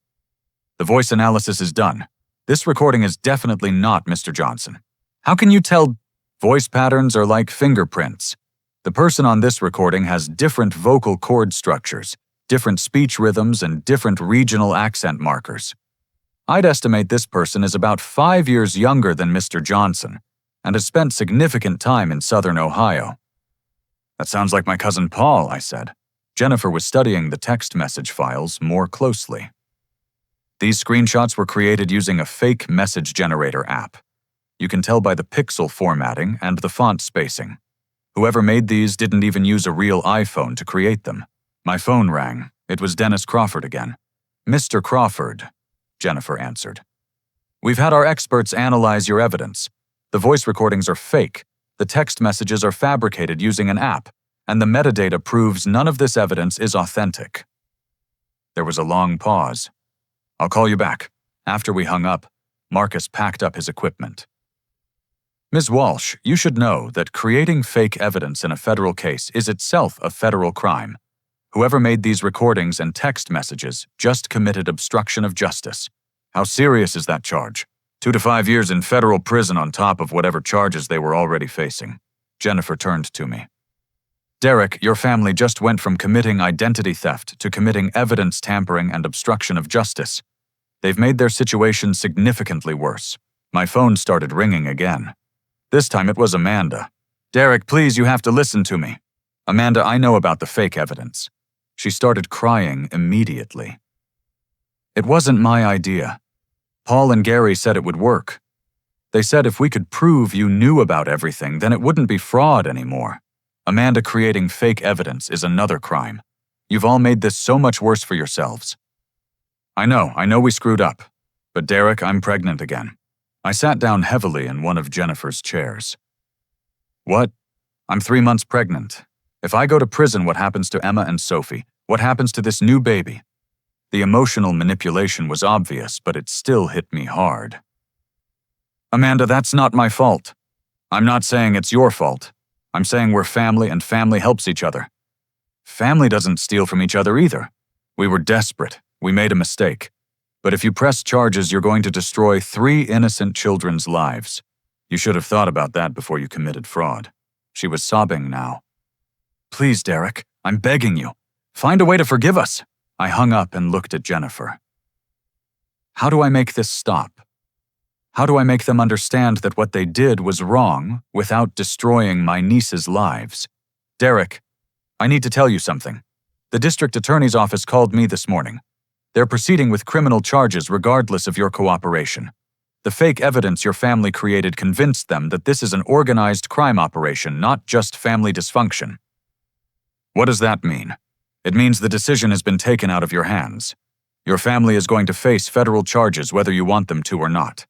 The voice analysis is done. This recording is definitely not Mr. Johnson. How can you tell? Voice patterns are like fingerprints. The person on this recording has different vocal cord structures, different speech rhythms, and different regional accent markers. I'd estimate this person is about 5 years younger than Mr. Johnson and has spent significant time in southern Ohio. That sounds like my cousin Paul, I said. Jennifer was studying the text message files more closely. These screenshots were created using a fake message generator app. You can tell by the pixel formatting and the font spacing. Whoever made these didn't even use a real iPhone to create them. My phone rang. It was Dennis Crawford again. Mr. Crawford, Jennifer answered. We've had our experts analyze your evidence. The voice recordings are fake, the text messages are fabricated using an app, and the metadata proves none of this evidence is authentic. There was a long pause. I'll call you back. After we hung up, Marcus packed up his equipment. Ms. Walsh, you should know that creating fake evidence in a federal case is itself a federal crime. Whoever made these recordings and text messages just committed obstruction of justice. How serious is that charge? 2 to 5 years in federal prison on top of whatever charges they were already facing. Jennifer turned to me. Derick, your family just went from committing identity theft to committing evidence tampering and obstruction of justice. They've made their situation significantly worse. My phone started ringing again. This time it was Amanda. Derick, please, you have to listen to me. Amanda, I know about the fake evidence. She started crying immediately. It wasn't my idea. Paul and Gary said it would work. They said if we could prove you knew about everything, then it wouldn't be fraud anymore. Amanda, creating fake evidence is another crime. You've all made this so much worse for yourselves. I know we screwed up. But Derick, I'm pregnant again. I sat down heavily in one of Jennifer's chairs. What? I'm 3 months pregnant. If I go to prison, what happens to Emma and Sophie? What happens to this new baby? The emotional manipulation was obvious, but it still hit me hard. Amanda, that's not my fault. I'm not saying it's your fault. I'm saying we're family and family helps each other. Family doesn't steal from each other either. We were desperate. We made a mistake. But if you press charges, you're going to destroy 3 innocent children's lives. You should have thought about that before you committed fraud. She was sobbing now. Please, Derick, I'm begging you. Find a way to forgive us. I hung up and looked at Jennifer. How do I make this stop? How do I make them understand that what they did was wrong without destroying my niece's lives? Derick, I need to tell you something. The district attorney's office called me this morning. They're proceeding with criminal charges regardless of your cooperation. The fake evidence your family created convinced them that this is an organized crime operation, not just family dysfunction. What does that mean? It means the decision has been taken out of your hands. Your family is going to face federal charges whether you want them to or not.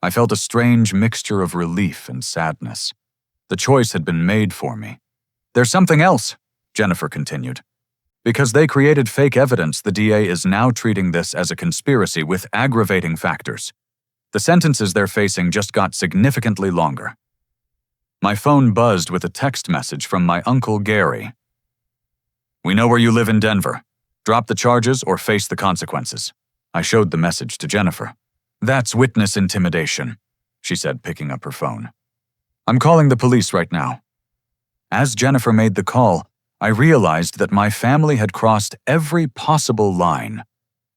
I felt a strange mixture of relief and sadness. The choice had been made for me. There's something else, Jennifer continued. Because they created fake evidence, the DA is now treating this as a conspiracy with aggravating factors. The sentences they're facing just got significantly longer. My phone buzzed with a text message from my Uncle Gary. We know where you live in Denver. Drop the charges or face the consequences. I showed the message to Jennifer. That's witness intimidation, she said, picking up her phone. I'm calling the police right now. As Jennifer made the call, I realized that my family had crossed every possible line.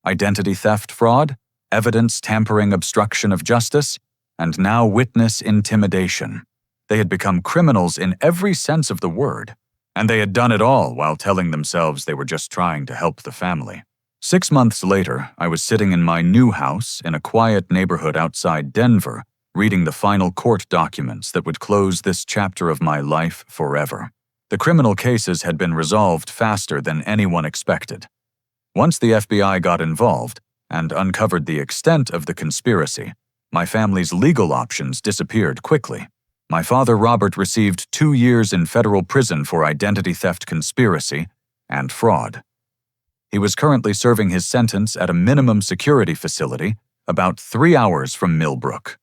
Identity theft fraud, evidence tampering, obstruction of justice, and now witness intimidation. They had become criminals in every sense of the word, and they had done it all while telling themselves they were just trying to help the family. 6 months later, I was sitting in my new house in a quiet neighborhood outside Denver, reading the final court documents that would close this chapter of my life forever. The criminal cases had been resolved faster than anyone expected. Once the FBI got involved and uncovered the extent of the conspiracy, my family's legal options disappeared quickly. My father, Robert, received 2 years in federal prison for identity theft conspiracy and fraud. He was currently serving his sentence at a minimum security facility about 3 hours from Millbrook.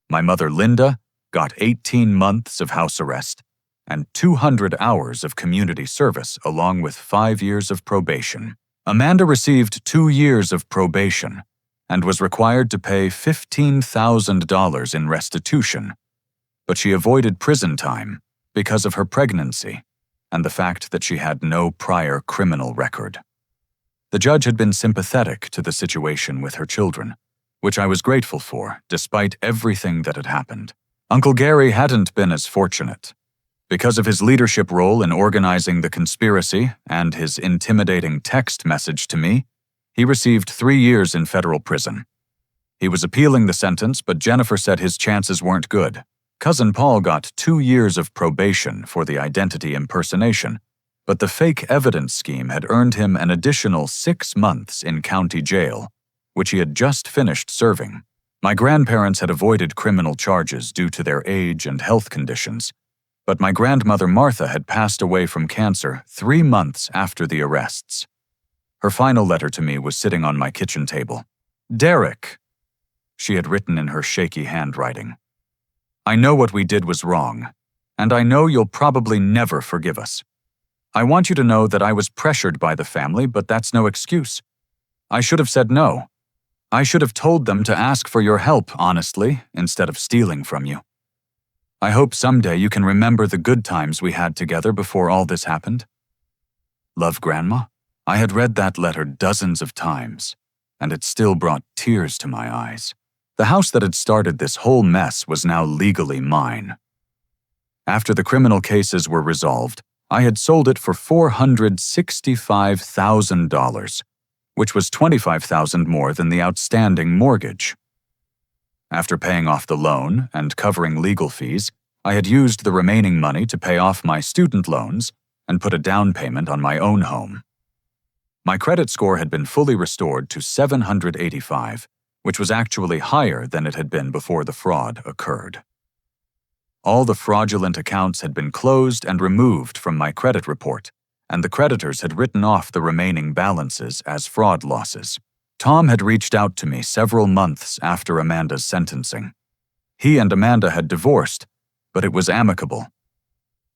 My mother, Linda, got 18 months of house arrest and 200 hours of community service along with 5 years of probation. Amanda received 2 years of probation and was required to pay $15,000 in restitution, but she avoided prison time because of her pregnancy and the fact that she had no prior criminal record. The judge had been sympathetic to the situation with her children, which I was grateful for despite everything that had happened. Uncle Gary hadn't been as fortunate. Because of his leadership role in organizing the conspiracy and his intimidating text message to me, he received 3 years in federal prison. He was appealing the sentence, but Jennifer said his chances weren't good. Cousin Paul got 2 years of probation for the identity impersonation, but the fake evidence scheme had earned him an additional 6 months in county jail, which he had just finished serving. My grandparents had avoided criminal charges due to their age and health conditions, but my grandmother Martha had passed away from cancer 3 months after the arrests. Her final letter to me was sitting on my kitchen table. Derick, she had written in her shaky handwriting. I know what we did was wrong, and I know you'll probably never forgive us. I want you to know that I was pressured by the family, but that's no excuse. I should have said no. I should have told them to ask for your help, honestly, instead of stealing from you. I hope someday you can remember the good times we had together before all this happened. Love, Grandma. I had read that letter dozens of times, and it still brought tears to my eyes. The house that had started this whole mess was now legally mine. After the criminal cases were resolved, I had sold it for $465,000, which was $25,000 more than the outstanding mortgage. After paying off the loan and covering legal fees, I had used the remaining money to pay off my student loans and put a down payment on my own home. My credit score had been fully restored to 785, which was actually higher than it had been before the fraud occurred. All the fraudulent accounts had been closed and removed from my credit report, and the creditors had written off the remaining balances as fraud losses. Tom had reached out to me several months after Amanda's sentencing. He and Amanda had divorced, but it was amicable.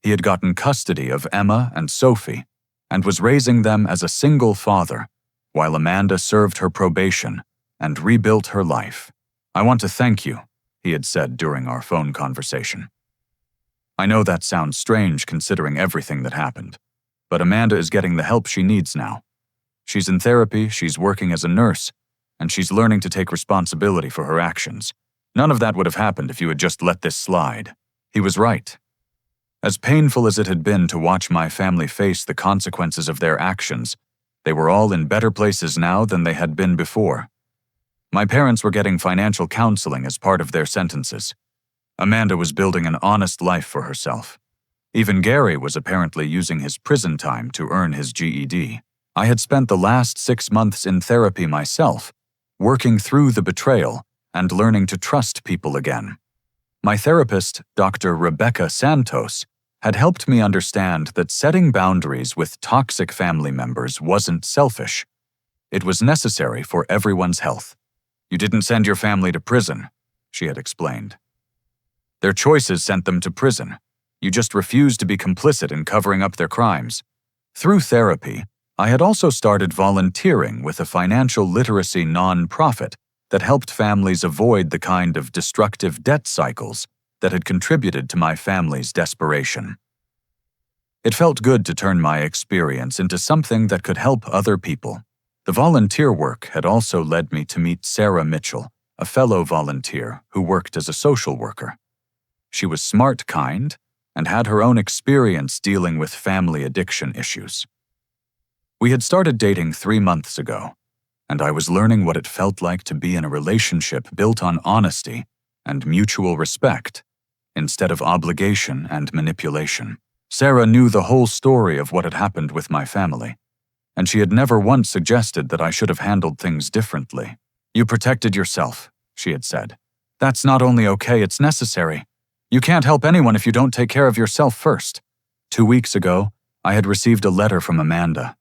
He had gotten custody of Emma and Sophie and was raising them as a single father, while Amanda served her probation and rebuilt her life. I want to thank you, he had said during our phone conversation. I know that sounds strange considering everything that happened, but Amanda is getting the help she needs now. She's in therapy, she's working as a nurse, and she's learning to take responsibility for her actions. None of that would have happened if you had just let this slide. He was right. As painful as it had been to watch my family face the consequences of their actions, they were all in better places now than they had been before. My parents were getting financial counseling as part of their sentences. Amanda was building an honest life for herself. Even Gary was apparently using his prison time to earn his GED. I had spent the last 6 months in therapy myself, working through the betrayal and learning to trust people again. My therapist, Dr. Rebecca Santos, had helped me understand that setting boundaries with toxic family members wasn't selfish. It was necessary for everyone's health. You didn't send your family to prison, she had explained. Their choices sent them to prison. You just refused to be complicit in covering up their crimes. Through therapy, I had also started volunteering with a financial literacy nonprofit that helped families avoid the kind of destructive debt cycles that had contributed to my family's desperation. It felt good to turn my experience into something that could help other people. The volunteer work had also led me to meet Sarah Mitchell, a fellow volunteer who worked as a social worker. She was smart, kind, and had her own experience dealing with family addiction issues. We had started dating 3 months ago, and I was learning what it felt like to be in a relationship built on honesty and mutual respect, instead of obligation and manipulation. Sarah knew the whole story of what had happened with my family, and she had never once suggested that I should have handled things differently. You protected yourself, she had said. That's not only okay, it's necessary. You can't help anyone if you don't take care of yourself first. 2 weeks ago, I had received a letter from Amanda.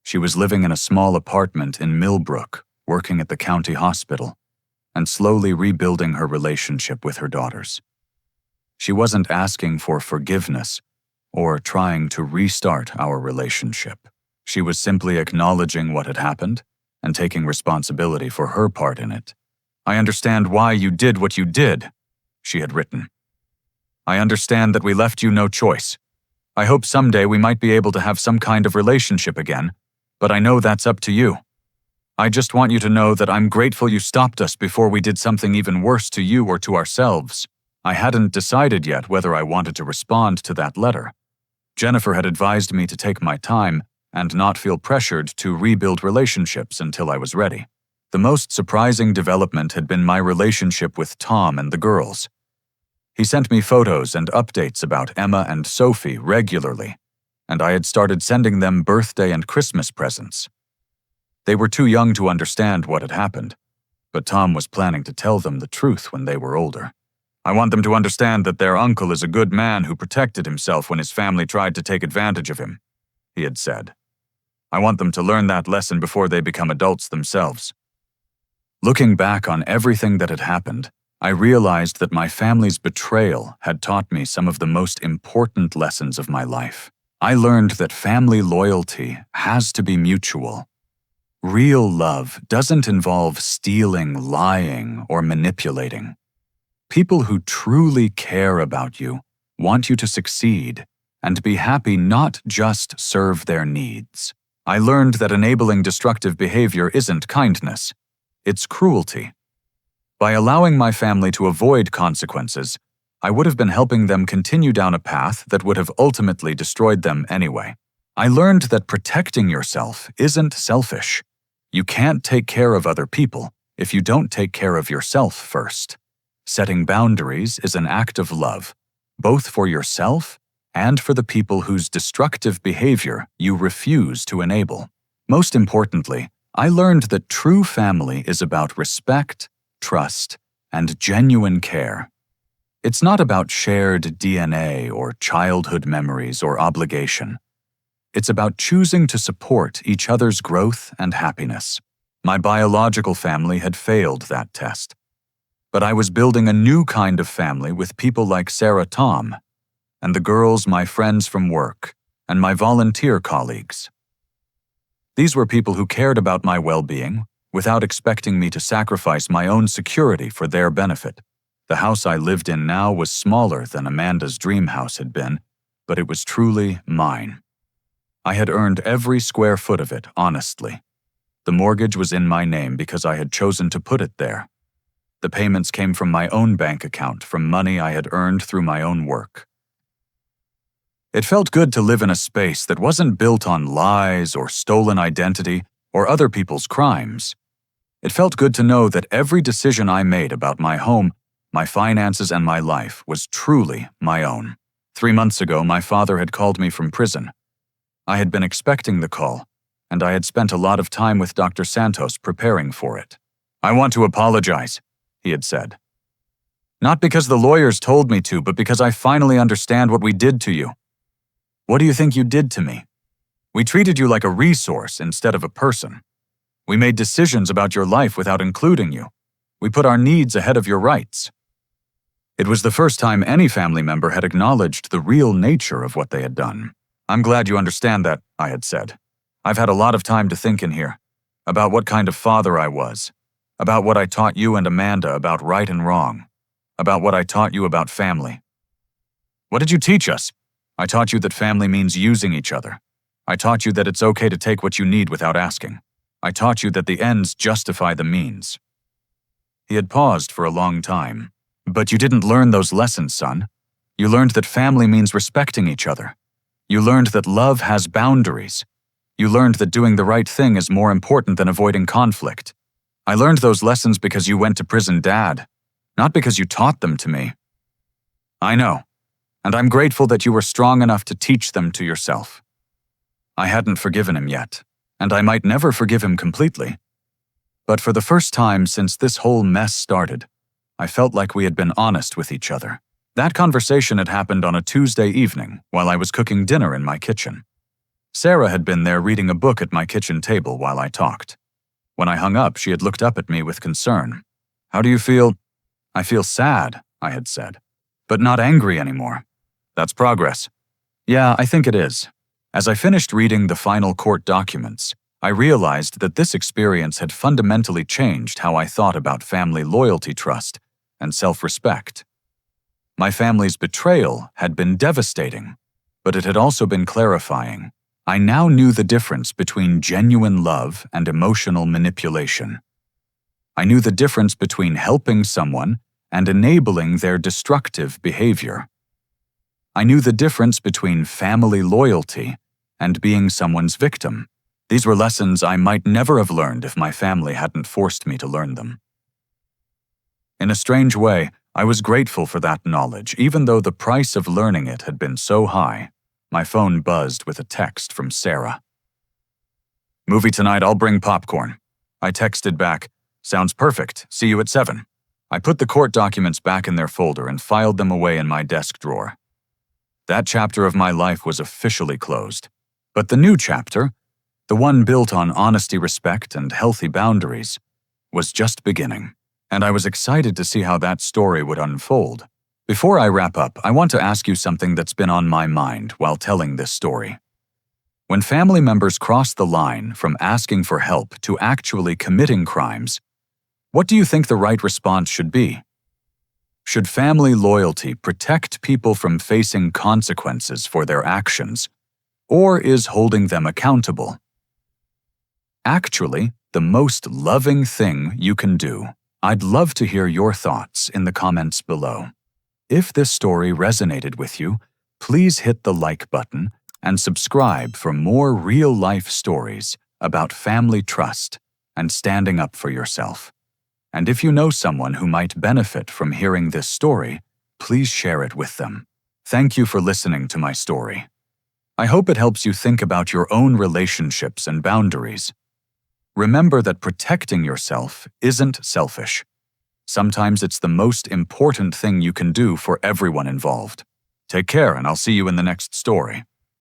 She was living in a small apartment in Millbrook, working at the county hospital, and slowly rebuilding her relationship with her daughters. She wasn't asking for forgiveness or trying to restart our relationship. She was simply acknowledging what had happened and taking responsibility for her part in it. I understand why you did what you did, she had written. I understand that we left you no choice. I hope someday we might be able to have some kind of relationship again, but I know that's up to you. I just want you to know that I'm grateful you stopped us before we did something even worse to you or to ourselves. I hadn't decided yet whether I wanted to respond to that letter. Jennifer had advised me to take my time and not feel pressured to rebuild relationships until I was ready. The most surprising development had been my relationship with Tom and the girls. He sent me photos and updates about Emma and Sophie regularly, and I had started sending them birthday and Christmas presents. They were too young to understand what had happened, but Tom was planning to tell them the truth when they were older. I want them to understand that their uncle is a good man who protected himself when his family tried to take advantage of him, he had said. I want them to learn that lesson before they become adults themselves. Looking back on everything that had happened, I realized that my family's betrayal had taught me some of the most important lessons of my life. I learned that family loyalty has to be mutual. Real love doesn't involve stealing, lying, or manipulating. People who truly care about you want you to succeed and be happy, not just serve their needs. I learned that enabling destructive behavior isn't kindness, it's cruelty. By allowing my family to avoid consequences, I would have been helping them continue down a path that would have ultimately destroyed them anyway. I learned that protecting yourself isn't selfish. You can't take care of other people if you don't take care of yourself first. Setting boundaries is an act of love, both for yourself and for the people whose destructive behavior you refuse to enable. Most importantly, I learned that true family is about respect, trust, and genuine care. It's not about shared DNA or childhood memories or obligation. It's about choosing to support each other's growth and happiness. My biological family had failed that test, but I was building a new kind of family with people like Sarah Tom, and the girls my friends from work, and my volunteer colleagues. These were people who cared about my well-being without expecting me to sacrifice my own security for their benefit. The house I lived in now was smaller than Amanda's dream house had been, but it was truly mine. I had earned every square foot of it honestly. The mortgage was in my name because I had chosen to put it there. The payments came from my own bank account from money I had earned through my own work. It felt good to live in a space that wasn't built on lies or stolen identity or other people's crimes. It felt good to know that every decision I made about my home, my finances, and my life was truly my own. 3 months ago, my father had called me from prison. I had been expecting the call, and I had spent a lot of time with Dr. Santos preparing for it. "I want to apologize," he had said. "Not because the lawyers told me to, but because I finally understand what we did to you." "What do you think you did to me?" "We treated you like a resource instead of a person. We made decisions about your life without including you. We put our needs ahead of your rights." It was the first time any family member had acknowledged the real nature of what they had done. "I'm glad you understand that," I had said. "I've had a lot of time to think in here, about what kind of father I was, about what I taught you and Amanda about right and wrong, about what I taught you about family." "What did you teach us?" "I taught you that family means using each other. I taught you that it's okay to take what you need without asking. I taught you that the ends justify the means." He had paused for a long time. "But you didn't learn those lessons, son. You learned that family means respecting each other. You learned that love has boundaries. You learned that doing the right thing is more important than avoiding conflict. I learned those lessons because you went to prison, Dad, not because you taught them to me." "I know, and I'm grateful that you were strong enough to teach them to yourself." I hadn't forgiven him yet, and I might never forgive him completely. But for the first time since this whole mess started, I felt like we had been honest with each other. That conversation had happened on a Tuesday evening while I was cooking dinner in my kitchen. Sarah had been there reading a book at my kitchen table while I talked. When I hung up, she had looked up at me with concern. "How do you feel?" "I feel sad," I had said, "but not angry anymore." "That's progress." "Yeah, I think it is." As I finished reading the final court documents, I realized that this experience had fundamentally changed how I thought about family loyalty, trust, and self-respect. My family's betrayal had been devastating, but it had also been clarifying. I now knew the difference between genuine love and emotional manipulation. I knew the difference between helping someone and enabling their destructive behavior. I knew the difference between family loyalty and being someone's victim. These were lessons I might never have learned if my family hadn't forced me to learn them. In a strange way, I was grateful for that knowledge, even though the price of learning it had been so high. My phone buzzed with a text from Sarah. "Movie tonight, I'll bring popcorn." I texted back, "Sounds perfect, see you at 7. I put the court documents back in their folder and filed them away in my desk drawer. That chapter of my life was officially closed. But the new chapter, the one built on honesty, respect, and healthy boundaries, was just beginning, and I was excited to see how that story would unfold. Before I wrap up, I want to ask you something that's been on my mind while telling this story. When family members cross the line from asking for help to actually committing crimes, what do you think the right response should be? Should family loyalty protect people from facing consequences for their actions, or is holding them accountable actually the most loving thing you can do? I'd love to hear your thoughts in the comments below. If this story resonated with you, please hit the like button and subscribe for more real-life stories about family trust and standing up for yourself. And if you know someone who might benefit from hearing this story, please share it with them. Thank you for listening to my story. I hope it helps you think about your own relationships and boundaries. Remember that protecting yourself isn't selfish. Sometimes it's the most important thing you can do for everyone involved. Take care, and I'll see you in the next story.